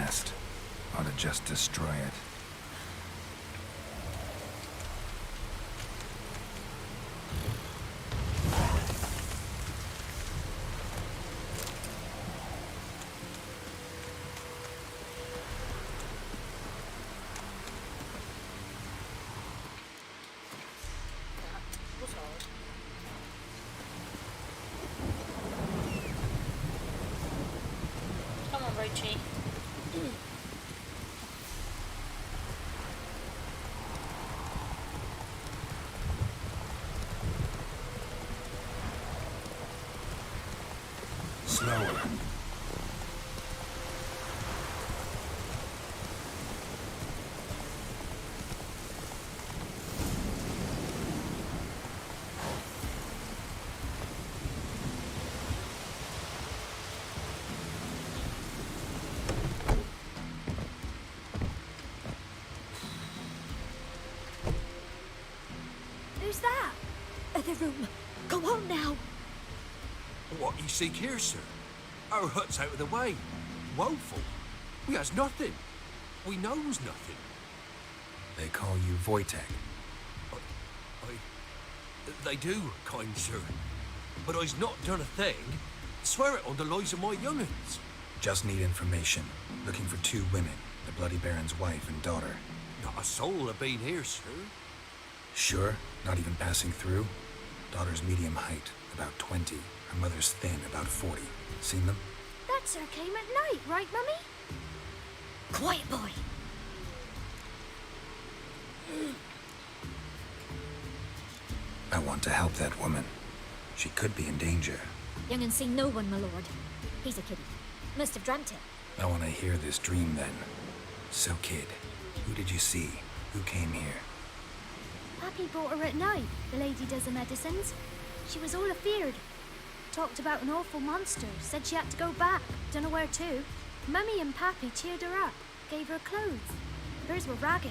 past. Ought to just destroy it. That was odd. Come on, Rochi. Slower. Who's that? Other room. Go on now. What you seek here, sir? Our hut's out of the way. Woeful. We has nothing. We knows nothing. They call you Wojtek. They do, kind sir. But I's not done a thing. Swear it on the lives of my young'uns. Just need information. Looking for 2 women. The Bloody Baron's wife and daughter. Not a soul have been here, sir. Sure? Not even passing through? Daughter's medium height, about 20. Her mother's thin, about 40. Seen them? That sir came at night, right, Mummy? Quiet, boy. I want to help that woman. She could be in danger. Young and seen no one, my lord. He's a kiddie. Must have dreamt it. I want to hear this dream then. So, kid, who did you see? Who came here? Pappy brought her at night, the lady does the medicines. She was all afeared. Talked about an awful monster, said she had to go back, dunno where to. Mummy and Pappy cheered her up, gave her clothes. Hers were ragged.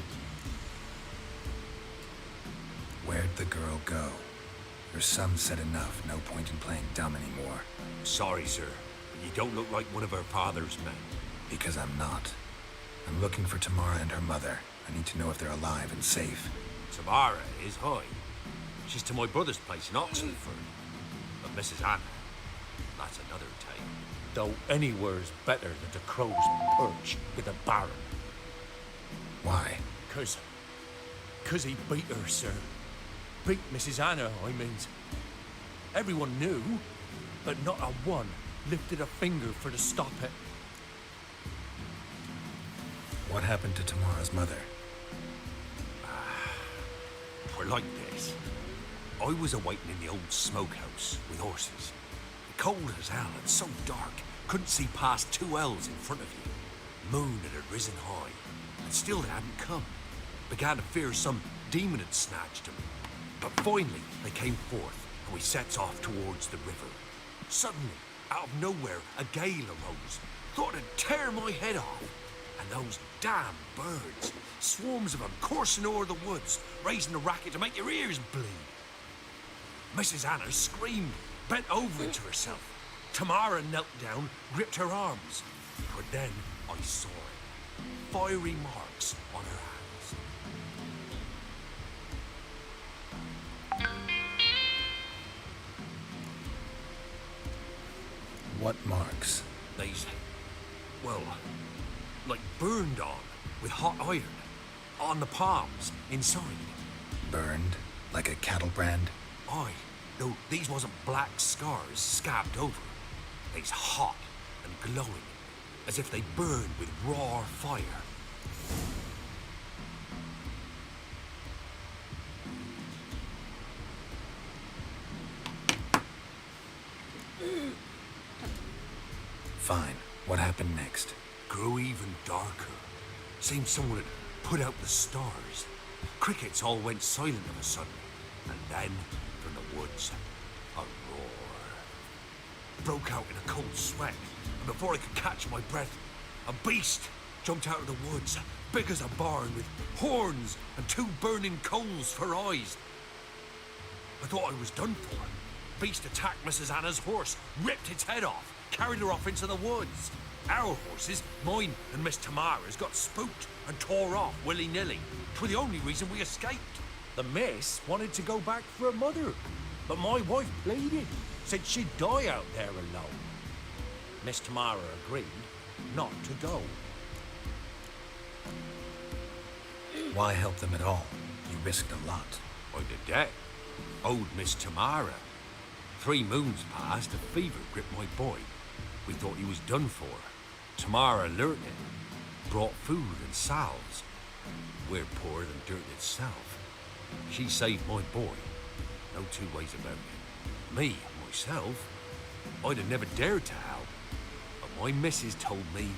Where'd the girl go? Her son said enough, no point in playing dumb anymore. Sorry, sir. But you don't look like one of her father's men. Because I'm not. I'm looking for Tamara and her mother. I need to know if they're alive and safe. Tamara is high. She's to my brother's place in Oxenford. But Mrs. Anna, that's another tale. Though anywhere's better than the Crow's perch with a baron. Why? Cause he beat her, sir. Beat Mrs. Anna, I means. Everyone knew, but not a one lifted a finger for to stop it. What happened to Tamara's mother? We're like this. I was awaiting in the old smokehouse with horses. Cold as hell and so dark, couldn't see past 2 ells in front of you. Moon had risen high, and still they hadn't come. Began to fear some demon had snatched them. But finally, they came forth, and we sets off towards the river. Suddenly, out of nowhere, a gale arose. Thought it'd tear my head off. And those damn birds, swarms of them coursing o'er the woods, raising a racket to make your ears bleed. Mrs. Anna screamed, bent over into herself. Tamara knelt down, gripped her arms. But then I saw it. Fiery marks on her hands. What marks? These, well, like burned on with hot iron. On the palms, inside. Burned? Like a cattle brand? Aye, though these wasn't black scars scabbed over. They's hot and glowing, as if they burned with raw fire. Fine. What happened next? Grew even darker. Seemed someone had put out the stars. Crickets all went silent of a sudden. And then, from the woods, a roar. Broke out in a cold sweat, and before I could catch my breath, a beast jumped out of the woods, big as a barn, with horns and 2 burning coals for eyes. I thought I was done for. Beast attacked Mrs. Anna's horse, ripped its head off, carried her off into the woods. Our horses, mine and Miss Tamara's, got spooked and tore off willy-nilly. 'Twere the only reason we escaped. The miss wanted to go back for her mother, but my wife pleaded, said she'd die out there alone. Miss Tamara agreed not to go. Why help them at all? You risked a lot. By the debt, owed Miss Tamara. 3 moons passed, a fever gripped my boy. We thought he was done for. Tamara lured him, brought food and salves. We're poorer than dirt itself. She saved my boy. No 2 ways about it. Me, myself, I'd have never dared to help. But my missus told me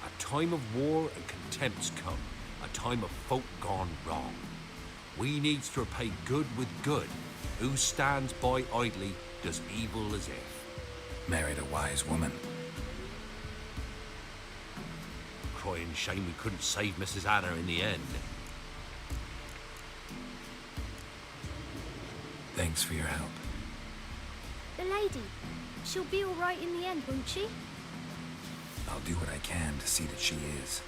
a time of war and contempt's come. A time of folk gone wrong. We needs to repay good with good. Who stands by idly does evil as if. Married a wise woman. Crying shame we couldn't save Mrs. Anna in the end. Thanks for your help. The lady, she'll be all right in the end, won't she? I'll do what I can to see that she is.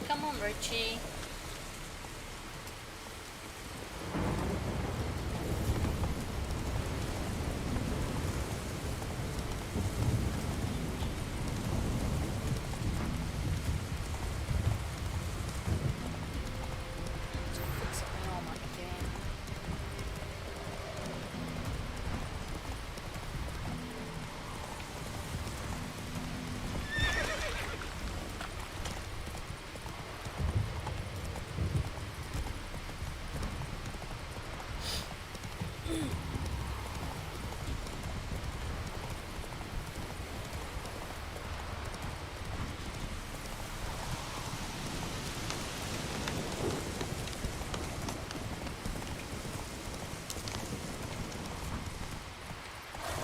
Come on, Richie. Fix up my armor again.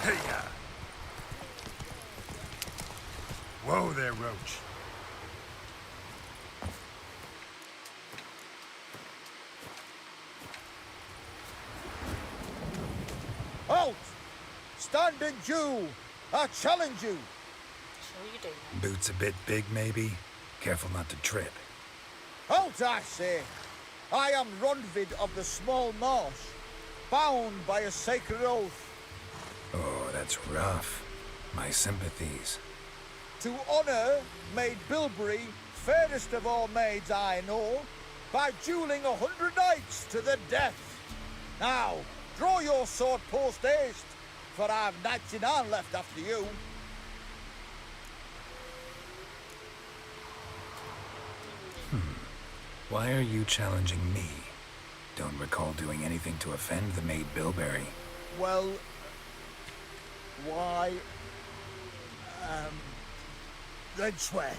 Hey, whoa there, Roach. Halt! Stand and Jew! I challenge you! Sure you do. Boots a bit big, maybe? Careful not to trip. Halt, I say! I am Ronvid of the Small Marsh, bound by a sacred oath. Oh, that's rough. My sympathies. To honor Maid Bilberry, fairest of all maids I know, by dueling 100 knights to the death. Now, draw your sword post haste, for I've 99 left after you. Why are you challenging me? Don't recall doing anything to offend the Maid Bilberry. Well, why, then swear.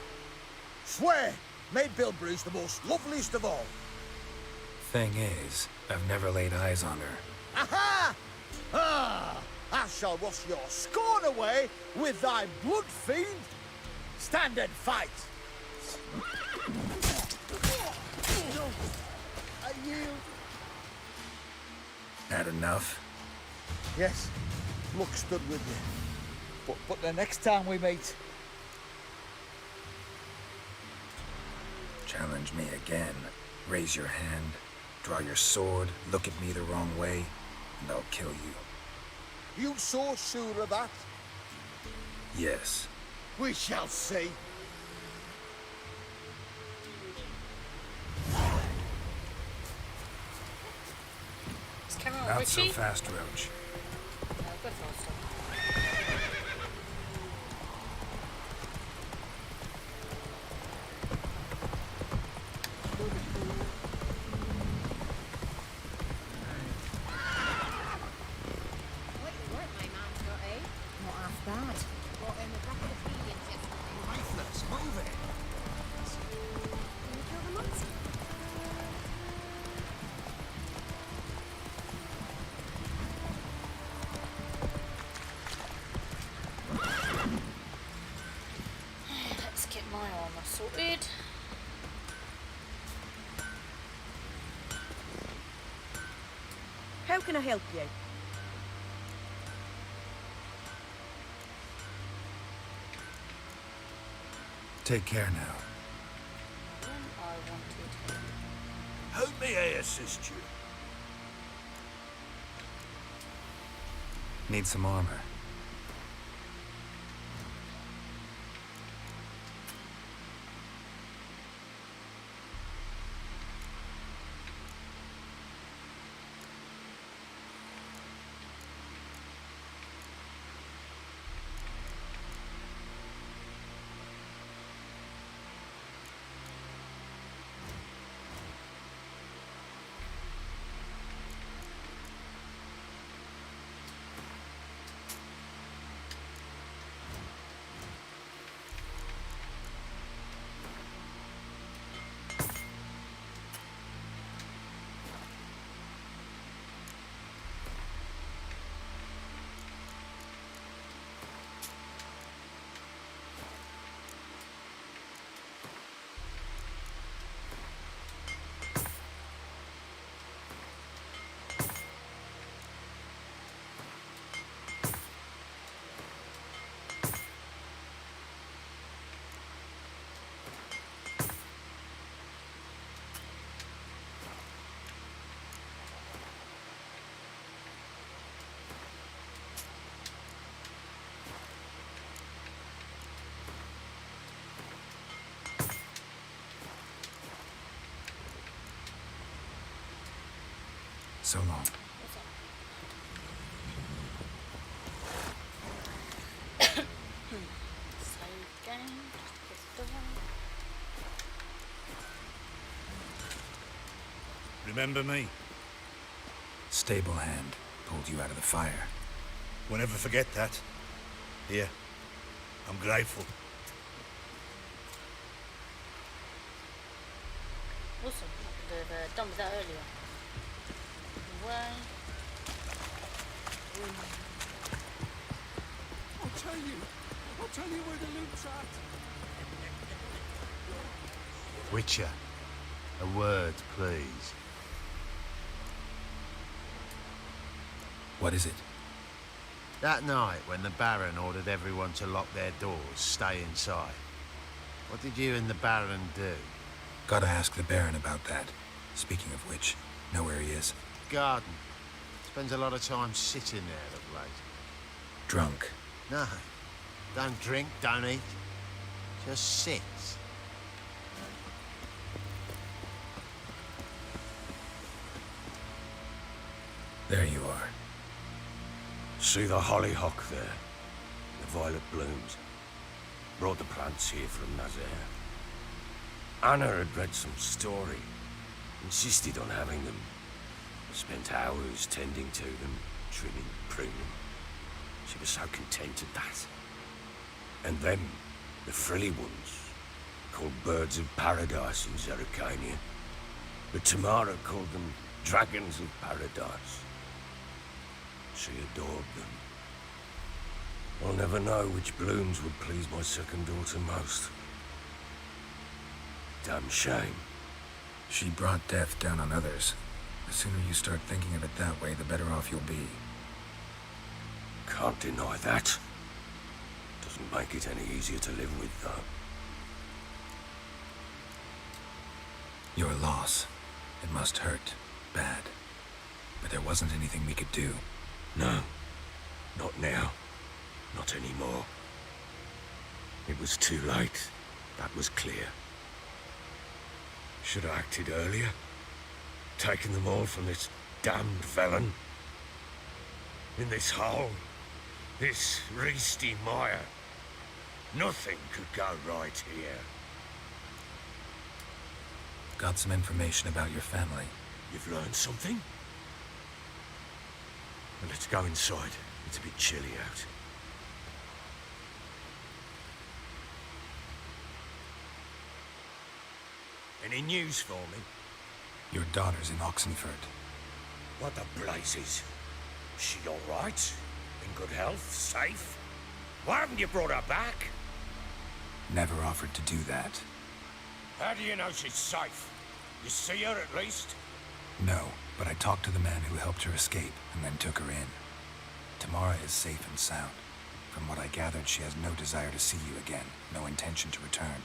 Swear! Maid Bilberry's the most loveliest of all. Thing is, I've never laid eyes on her. Aha! Ah! I shall wash your scorn away with thy blood fiend. Stand and fight. No, I yield. Had enough? Yes, luck stood with you. But the next time we meet, Challenge me again. Raise your hand, draw your sword, look at me the wrong way, and I'll kill you. you so sure of that? Yes. We shall see. Is Cameron Not so Richie? fast, Roach. No, go faster. What work my man's got, eh? Not half bad. Brought in the rapid obedience yesterday. Lifeless, move it! Can we kill the monster? can I help you? Take care now. When I wanted. How may I assist you? Need some armor. So long. Save game. Just the one. Remember me? Stable hand pulled you out of the fire. We'll never forget that. Here. I'm grateful. Awesome. I could have done with that earlier. Away. I'll tell you where the loot's at. Witcher, a word, please. What is it? That night when the Baron ordered everyone to lock their doors, stay inside. What did you and the Baron do? Gotta ask the Baron about that. Speaking of which, know where he is? Garden. Spends a lot of time sitting there of late. Drunk. No. Don't drink, don't eat. Just sit. There you are. See the hollyhock there? The violet blooms. Brought the plants here from Nazaire. Anna had read some story. Insisted on having them. Spent hours tending to them, trimming, pruning. She was so content at that. And them, the frilly ones, called birds of paradise in Zerrikania. But Tamara called them dragons of paradise. She adored them. I'll never know which blooms would please my second daughter most. Damn shame. She brought death down on others. The sooner you start thinking of it that way, the better off you'll be. Can't deny that. Doesn't make it any easier to live with, though. Your loss. It must hurt. Bad. But there wasn't anything we could do. No. Not now. Not anymore. It was too late. That was clear. Should have acted earlier. Taken them all from this damned felon. In this hole. This Reesty mire. Nothing could go right here. Got some information about your family. You've learned something? Well, let's go inside. It's a bit chilly out. Any news for me? Your daughter's in Oxenford. What the blazes? She all right? In good health? Safe? Why haven't you brought her back? Never offered to do that. How do you know she's safe? You see her at least? No, but I talked to the man who helped her escape and then took her in. Tamara is safe and sound. From what I gathered, she has no desire to see you again, no intention to return.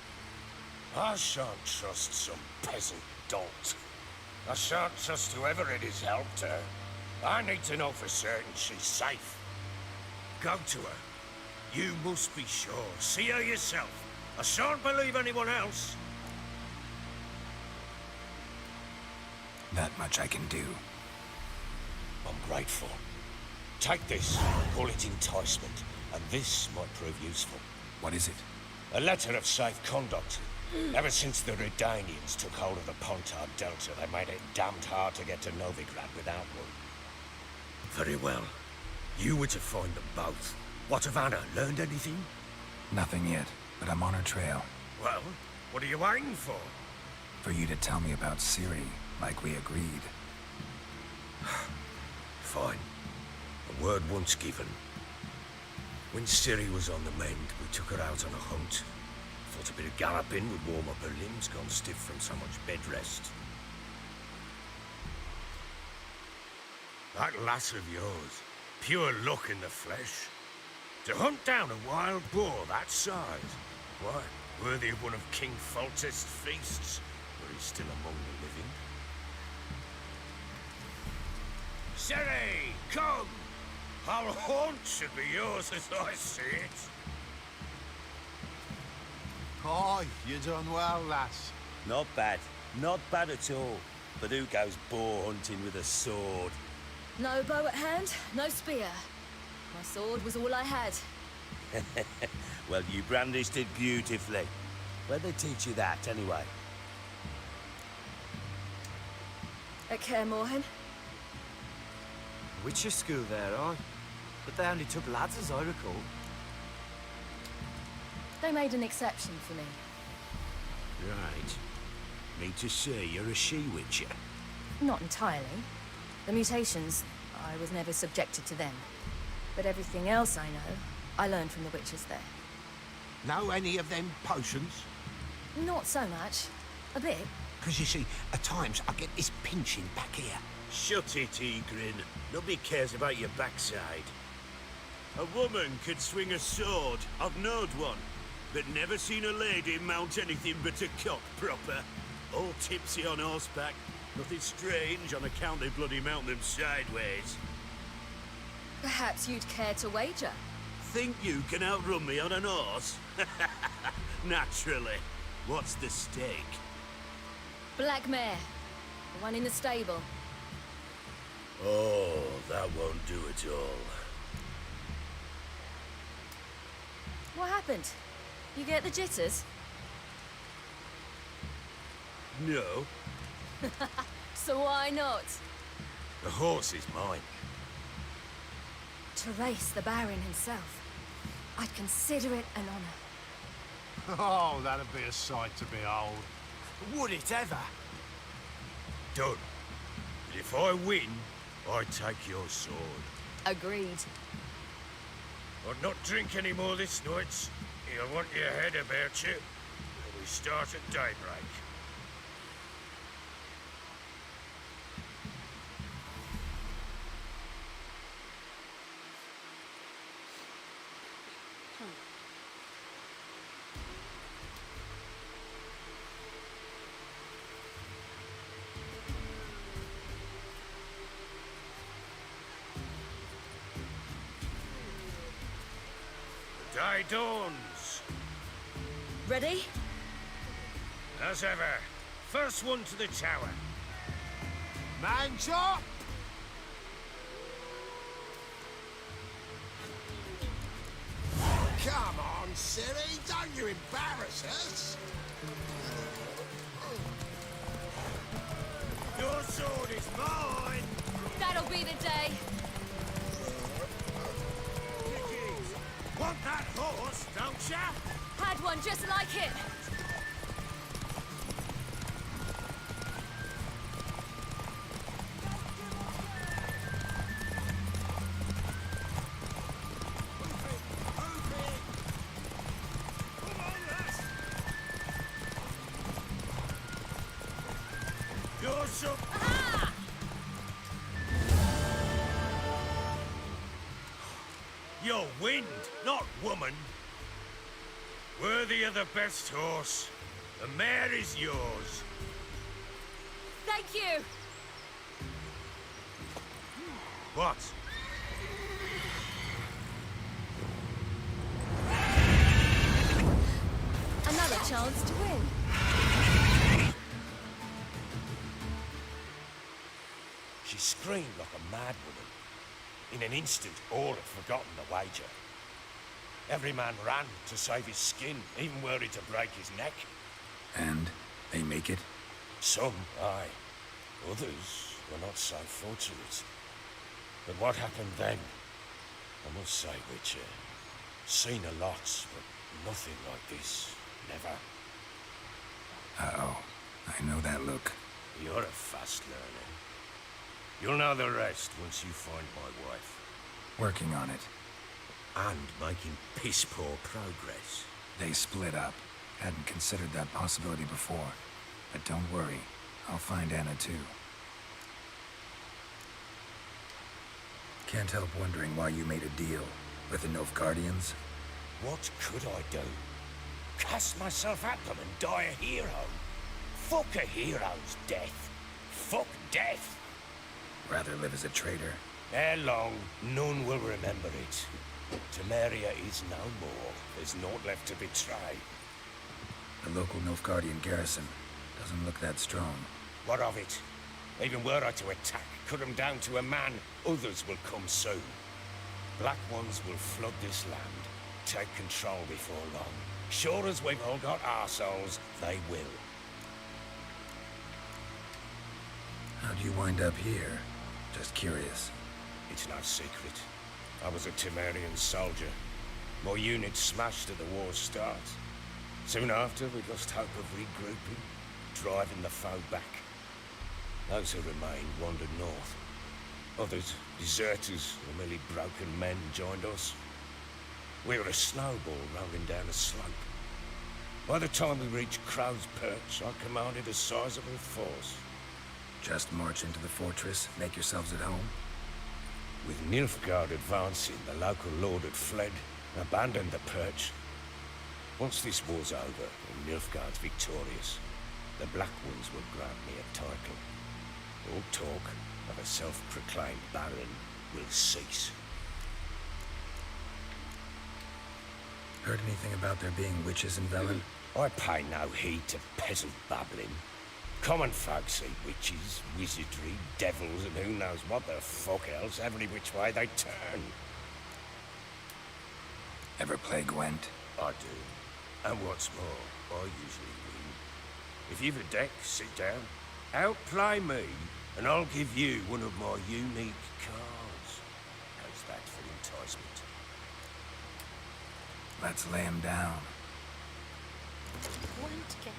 I shan't trust some peasant dolt. I shan't trust whoever it is helped her. I need to know for certain she's safe. Go to her. You must be sure. See her yourself. I shan't believe anyone else. That much I can do. I'm grateful. Take this, call it enticement, and this might prove useful. What is it? A letter of safe conduct. Ever since the Redanians took hold of the Pontard Delta, they made it damned hard to get to Novigrad without one. Very well. You were to find them both. What of Anna? Learned anything? Nothing yet, but I'm on her trail. Well, what are you waiting for? For you to tell me about Ciri, like we agreed. Fine. A word once given. When Ciri was on the mend, we took her out on a hunt. Thought a bit of galloping would warm up her limbs, gone stiff from so much bed rest. That lass of yours, pure luck in the flesh. To hunt down a wild boar that size, why, worthy of one of King Foltest's feasts, where he's still among the living. Ciri, come! Our haunt should be yours as I see it. Aye, you done well, lass. Not bad. Not bad at all. But who goes boar hunting with a sword? No bow at hand, no spear. My sword was all I had. Well, you brandished it beautifully. Where'd they teach you that, anyway? At Kaer Morhen. Witcher school there, aye? But they only took lads, as I recall. They made an exception for me. Right. Mean to say you're a she-witcher? Not entirely. The mutations, I was never subjected to them. But everything else I know, I learned from the witches there. Know any of them potions? Not so much. A bit. Because you see, at times I get this pinching back here. Shut it, Egrin. Nobody cares about your backside. A woman could swing a sword. I've knowed one. But never seen a lady mount anything but a cock proper. All tipsy on horseback. Nothing strange on account they bloody mount them sideways. Perhaps you'd care to wager? Think you can outrun me on an horse? Naturally. What's the stake? Black mare. The one in the stable. Oh, that won't do it all. What happened? You get the jitters? No. So why not? The horse is mine. To race the Baron himself. I'd consider it an honor. Oh, that'd be a sight to behold. Would it ever? Done. But if I win, I take your sword. Agreed. I'd not drink any more this night. You'll want your head about you. And we start at daybreak. The day dawns. Ready? As ever. First one to the tower. Man chop! Come on, Ciri, don't you embarrass us. Your sword is mine! That'll be the day. Dickies, want that horse, don't ya? Had one just like it. You're so... Aha! You're wind, not woman. Worthy of the best horse. The mare is yours. Thank you! What? Another chance to win. She screamed like a mad woman. In an instant, all had forgotten the wager. Every man ran to save his skin, even were it to break his neck. And they make it? Some, aye. Others were not so fortunate. But what happened then? I must say, Witcher, seen a lot, but nothing like this. Never. Uh-oh. I know that look. You're a fast learner. You'll know the rest once you find my wife. Working on it. And making piss-poor progress. They split up. Hadn't considered that possibility before. But don't worry. I'll find Anna too. Can't help wondering why you made a deal with the Nilfgaardians. What could I do? Cast myself at them and die a hero? Fuck a hero's death. Fuck death. Rather live as a traitor. Ere long, none will remember it. Temeria is no more. There's naught left to betray. The local Nilfgaardian garrison doesn't look that strong. What of it? Even were I to attack, cut them down to a man, others will come soon. Black ones will flood this land, take control before long. Sure as we've all got arseholes, they will. How'd you wind up here? Just curious. It's no secret. I was a Temerian soldier. My unit smashed at the war's start. Soon after, we lost hope of regrouping, driving the foe back. Those who remained wandered north. Others, deserters or merely broken men, joined us. We were a snowball rolling down a slope. By the time we reached Crow's Perch, I commanded a sizable force. Just march into the fortress, make yourselves at home? With Nilfgaard advancing, the local lord had fled, abandoned the Perch. Once this war's over, and Nilfgaard's victorious, the Black Ones will grant me a title. All talk of a self-proclaimed baron will cease. Heard anything about there being witches in Velen? I pay no heed to peasant babbling. Common folk see witches, wizardry, devils, and who knows what the fuck else every which way they turn. Ever play Gwent? I do. And what's more, I usually win. If you've a deck, sit down. Outplay me, and I'll give you one of my unique cards. How's that for enticement? Let's lay him down. Gwent game.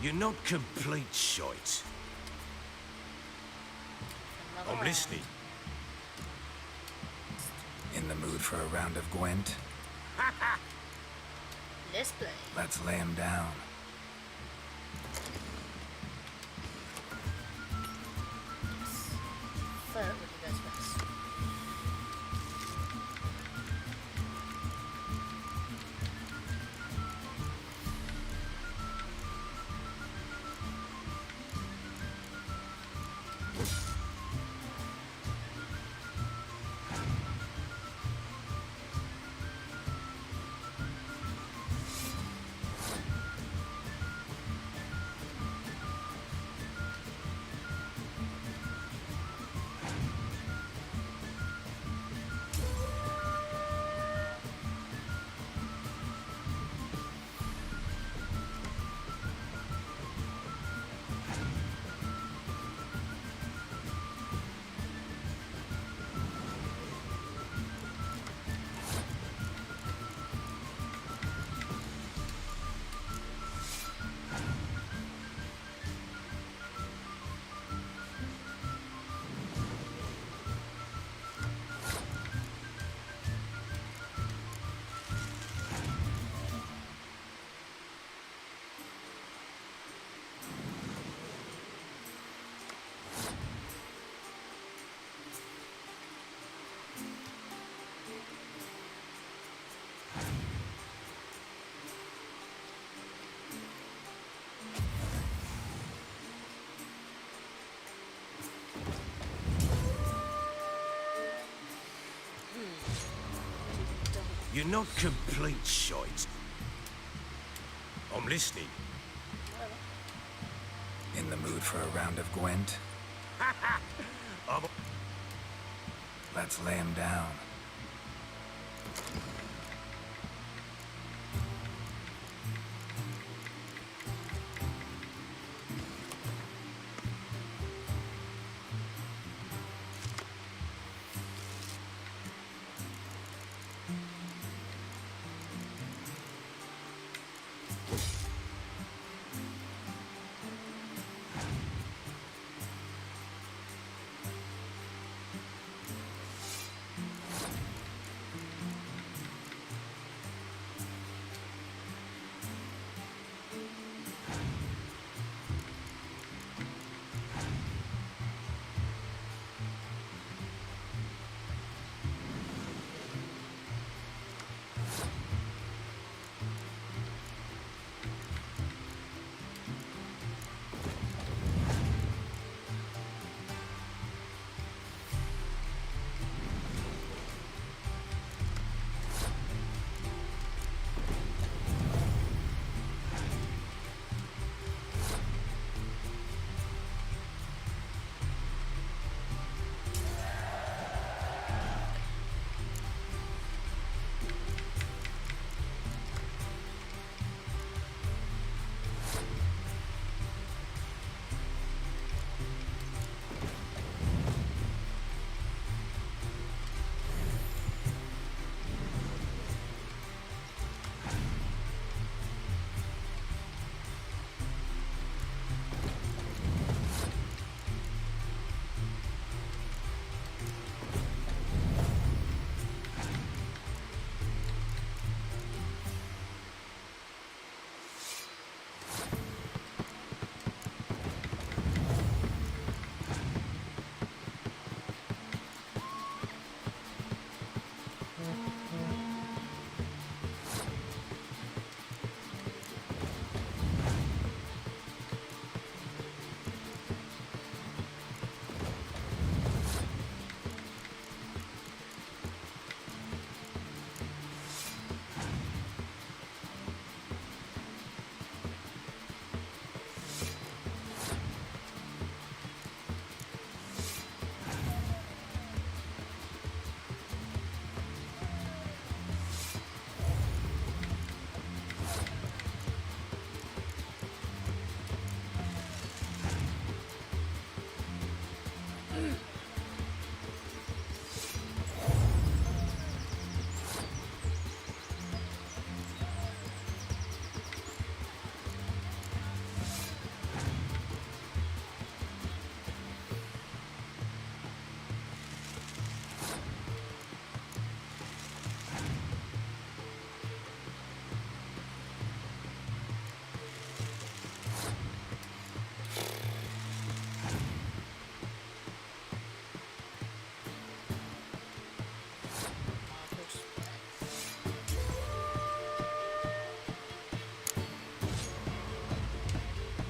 You're not complete shite. I'm listening. In the mood for a round of Gwent? Let's play. Let's lay him down. So, what do you guys first? You're not complete shite. I'm listening. In the mood for a round of Gwent? Let's lay him down.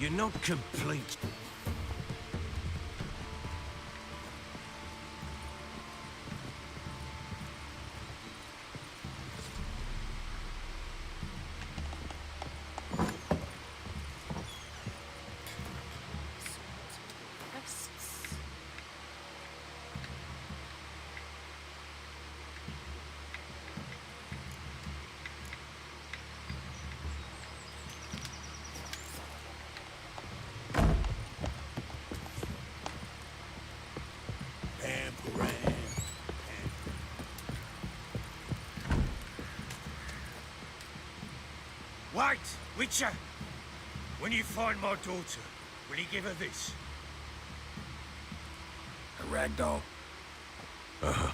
You're not complete. Wait, Witcher! When you find my daughter, will you give her this? A rag doll. Uh-huh.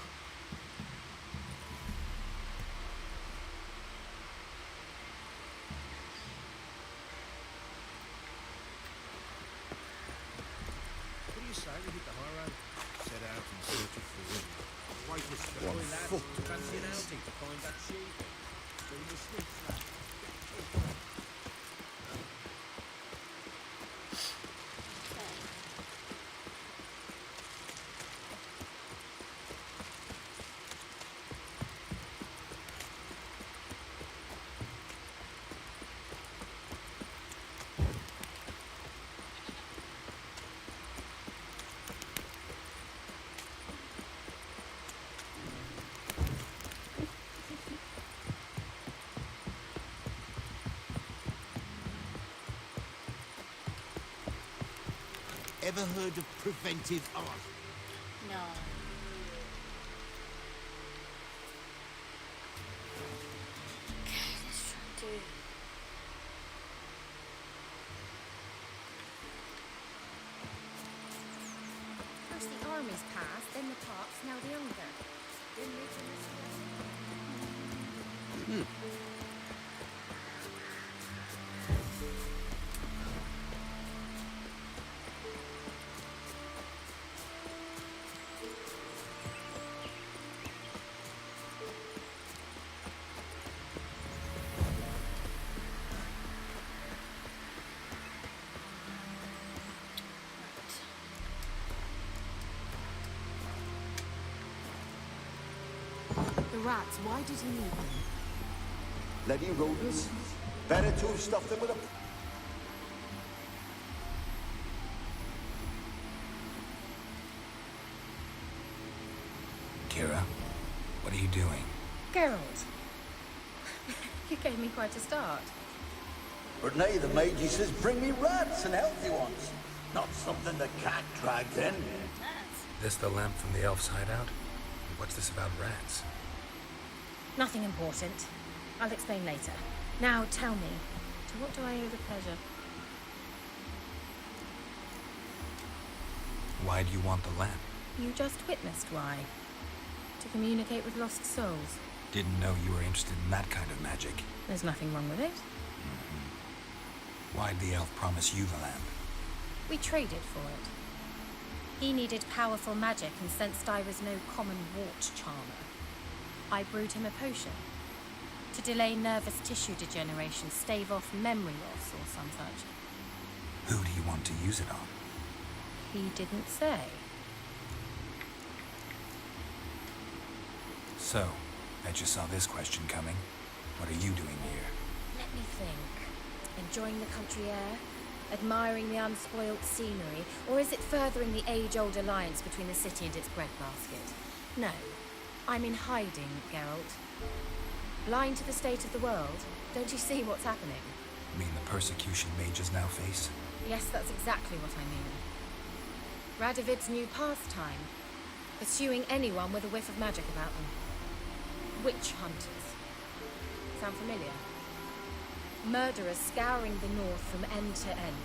What do you say we hit the high road? Set out in search of food. Wait, Mr. One Boy, lad. foot. Fancy an outing to find that sheep. Doing the streets, lad. Ever heard of preventive art? No. Okay, let's try and do. First the armies passed, then the pops, now the hunger. Then lives in this The rats, why did he need them? Bloody rodents. Better to have stuffed them with a... Kira, what are you doing? Geralt. You gave me quite a start. But nay, the mage, he says, bring me rats and healthy ones. Not something the cat dragged in. This the lamp from the elf's hideout? What's this about rats? Nothing important. I'll explain later. Now tell me, to what do I owe the pleasure? Why do you want the lamp? You just witnessed why. To communicate with lost souls. Didn't know you were interested in that kind of magic. There's nothing wrong with it. Why'd the elf promise you the lamp? We traded for it. He needed powerful magic and sensed I was no common wart charmer. I brewed him a potion. To delay nervous tissue degeneration, stave off memory loss or some such. Who do you want to use it on? He didn't say. So, bet you saw this question coming. What are you doing here? Let me think. Enjoying the country air? Admiring the unspoilt scenery? Or is it furthering the age-old alliance between the city and its breadbasket? No. I'm in hiding, Geralt. Blind to the state of the world? Don't you see what's happening? You mean the persecution mages now face? Yes, that's exactly what I mean. Radovid's new pastime. Pursuing anyone with a whiff of magic about them. Witch hunters. Sound familiar? Murderers scouring the north from end to end.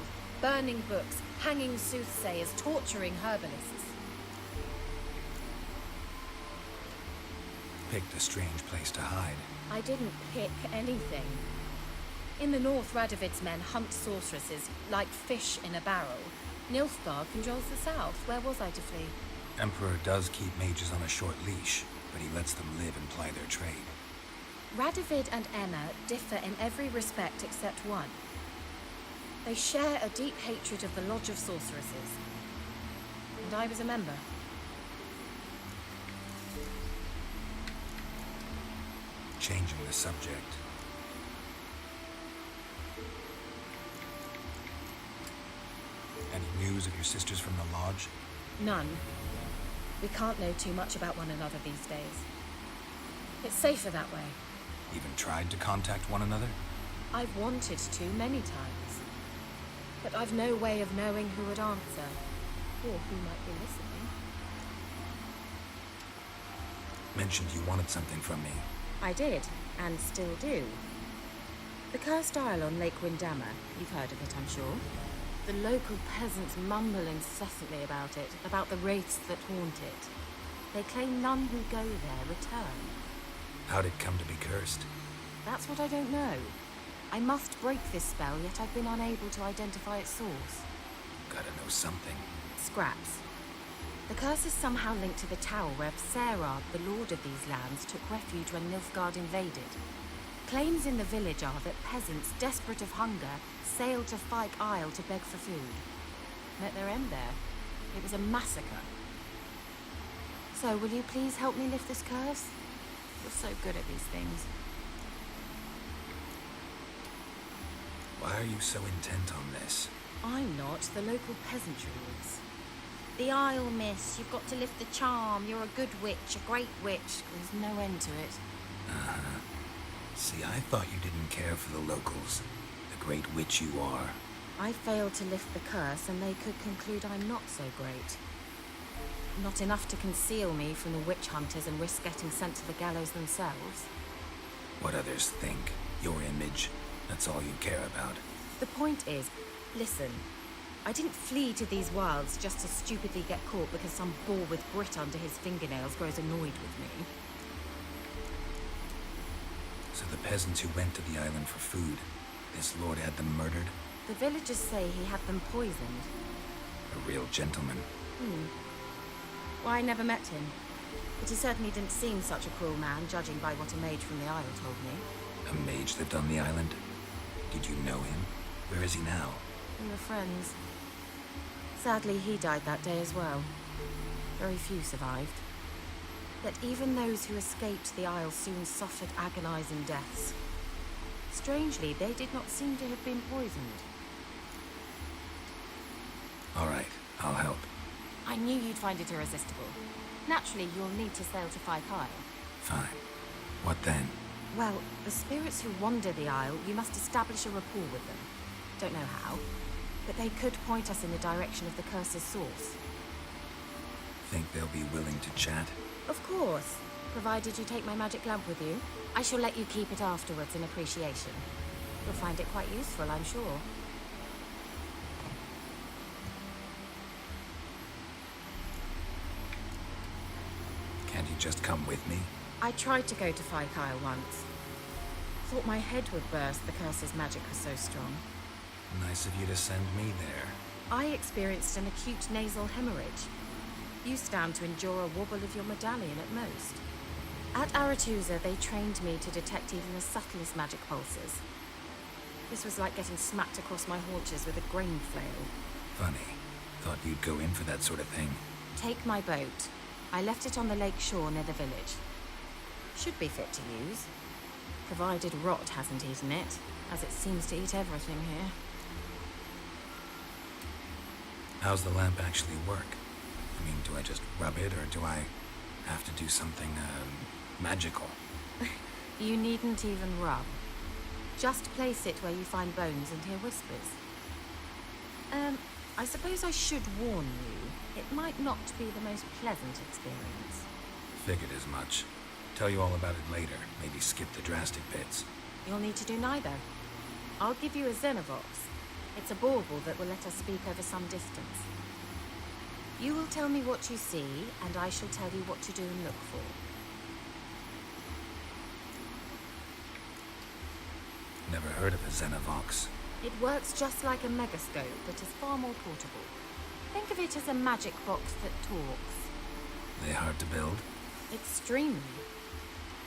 Burning books, hanging soothsayers, torturing herbalists. Picked a strange place to hide. I didn't pick anything. In the north, Radovid's men hunt sorceresses like fish in a barrel. Nilfgaard controls the south. Where was I to flee? Emperor does keep mages on a short leash, but he lets them live and ply their trade. Radovid and Emma differ in every respect except one. They share a deep hatred of the Lodge of Sorceresses. And I was a member. Changing the subject. Any news of your sisters from the lodge? None. We can't know too much about one another these days. It's safer that way. Even tried to contact one another? I've wanted to many times. But I've no way of knowing who would answer, or who might be listening. Mentioned you wanted something from me. I did, and still do. The Cursed Isle on Lake Windammer, you've heard of it, I'm sure. The local peasants mumble incessantly about it, about the wraiths that haunt it. They claim none who go there return. How'd it come to be cursed? That's what I don't know. I must break this spell, yet I've been unable to identify its source. Gotta know something. Scraps. The curse is somehow linked to the tower where Serard, the lord of these lands, took refuge when Nilfgaard invaded. Claims in the village are that peasants, desperate of hunger, sailed to Fyke Isle to beg for food. Met their end there. It was a massacre. So, will you please help me lift this curse? You're so good at these things. Why are you so intent on this? I'm not. The local peasantry is. The Isle, miss. You've got to lift the charm. You're a good witch, a great witch. There's no end to it. Uh-huh. See, I thought you didn't care for the locals. The great witch you are. I failed to lift the curse, and they could conclude I'm not so great. Not enough to conceal me from the witch hunters and risk getting sent to the gallows themselves. What others think. Your image. That's all you care about. The point is, listen, I didn't flee to these wilds just to stupidly get caught because some boar with grit under his fingernails grows annoyed with me. So the peasants who went to the island for food, this lord had them murdered? The villagers say he had them poisoned. A real gentleman. Well, I never met him. But he certainly didn't seem such a cruel man, judging by what a mage from the Isle told me. A mage lived on the island? Did you know him? Where is he now? We were friends. Sadly, he died that day as well. Very few survived. Yet even those who escaped the Isle soon suffered agonizing deaths. Strangely, they did not seem to have been poisoned. All right, I'll help. I knew you'd find it irresistible. Naturally, you'll need to sail to Fyke Isle. Fine. What then? Well, the spirits who wander the Isle, you must establish a rapport with them. Don't know how, but they could point us in the direction of the curse's source. Think they'll be willing to chat? Of course, provided you take my magic lamp with you. I shall let you keep it afterwards in appreciation. You'll find it quite useful, I'm sure. Can't you just come with me? I tried to go to Fyke Isle once. Thought my head would burst, the curse's magic was so strong. Nice of you to send me there. I experienced an acute nasal hemorrhage. You stand to endure a wobble of your medallion at most. At Aretusa, they trained me to detect even the subtlest magic pulses. This was like getting smacked across my haunches with a grain flail. Funny. Thought you'd go in for that sort of thing. Take my boat. I left it on the lake shore near the village. Should be fit to use. Provided rot hasn't eaten it, as it seems to eat everything here. How's the lamp actually work? I mean, do I just rub it, or do I have to do something, magical? You needn't even rub. Just place it where you find bones and hear whispers. I suppose I should warn you. It might not be the most pleasant experience. Figured as much. Tell you all about it later. Maybe skip the drastic bits. You'll need to do neither. I'll give you a Xenovox. It's a bauble that will let us speak over some distance. You will tell me what you see, and I shall tell you what to do and look for. Never heard of a Xenovox. It works just like a megascope, but is far more portable. Think of it as a magic box that talks. They hard to build? Extremely.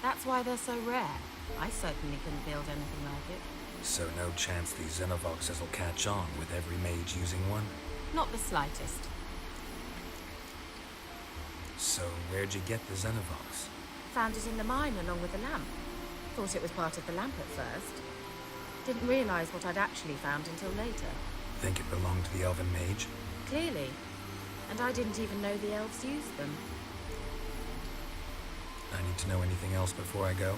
That's why they're so rare. I certainly couldn't build anything like it. So no chance these Xenovoxes will catch on with every mage using one? Not the slightest. So where'd you get the Xenovox? Found it in the mine along with the lamp. Thought it was part of the lamp at first. Didn't realize what I'd actually found until later. Think it belonged to the Elven Mage? Clearly. And I didn't even know the elves used them. I need to know anything else before I go?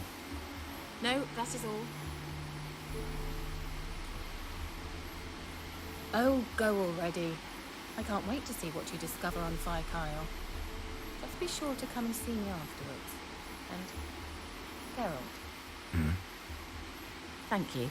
No, that is all. Oh, go already. I can't wait to see what you discover on Fire Kyle. Just be sure to come and see me afterwards. And Geralt. Hmm? Thank you.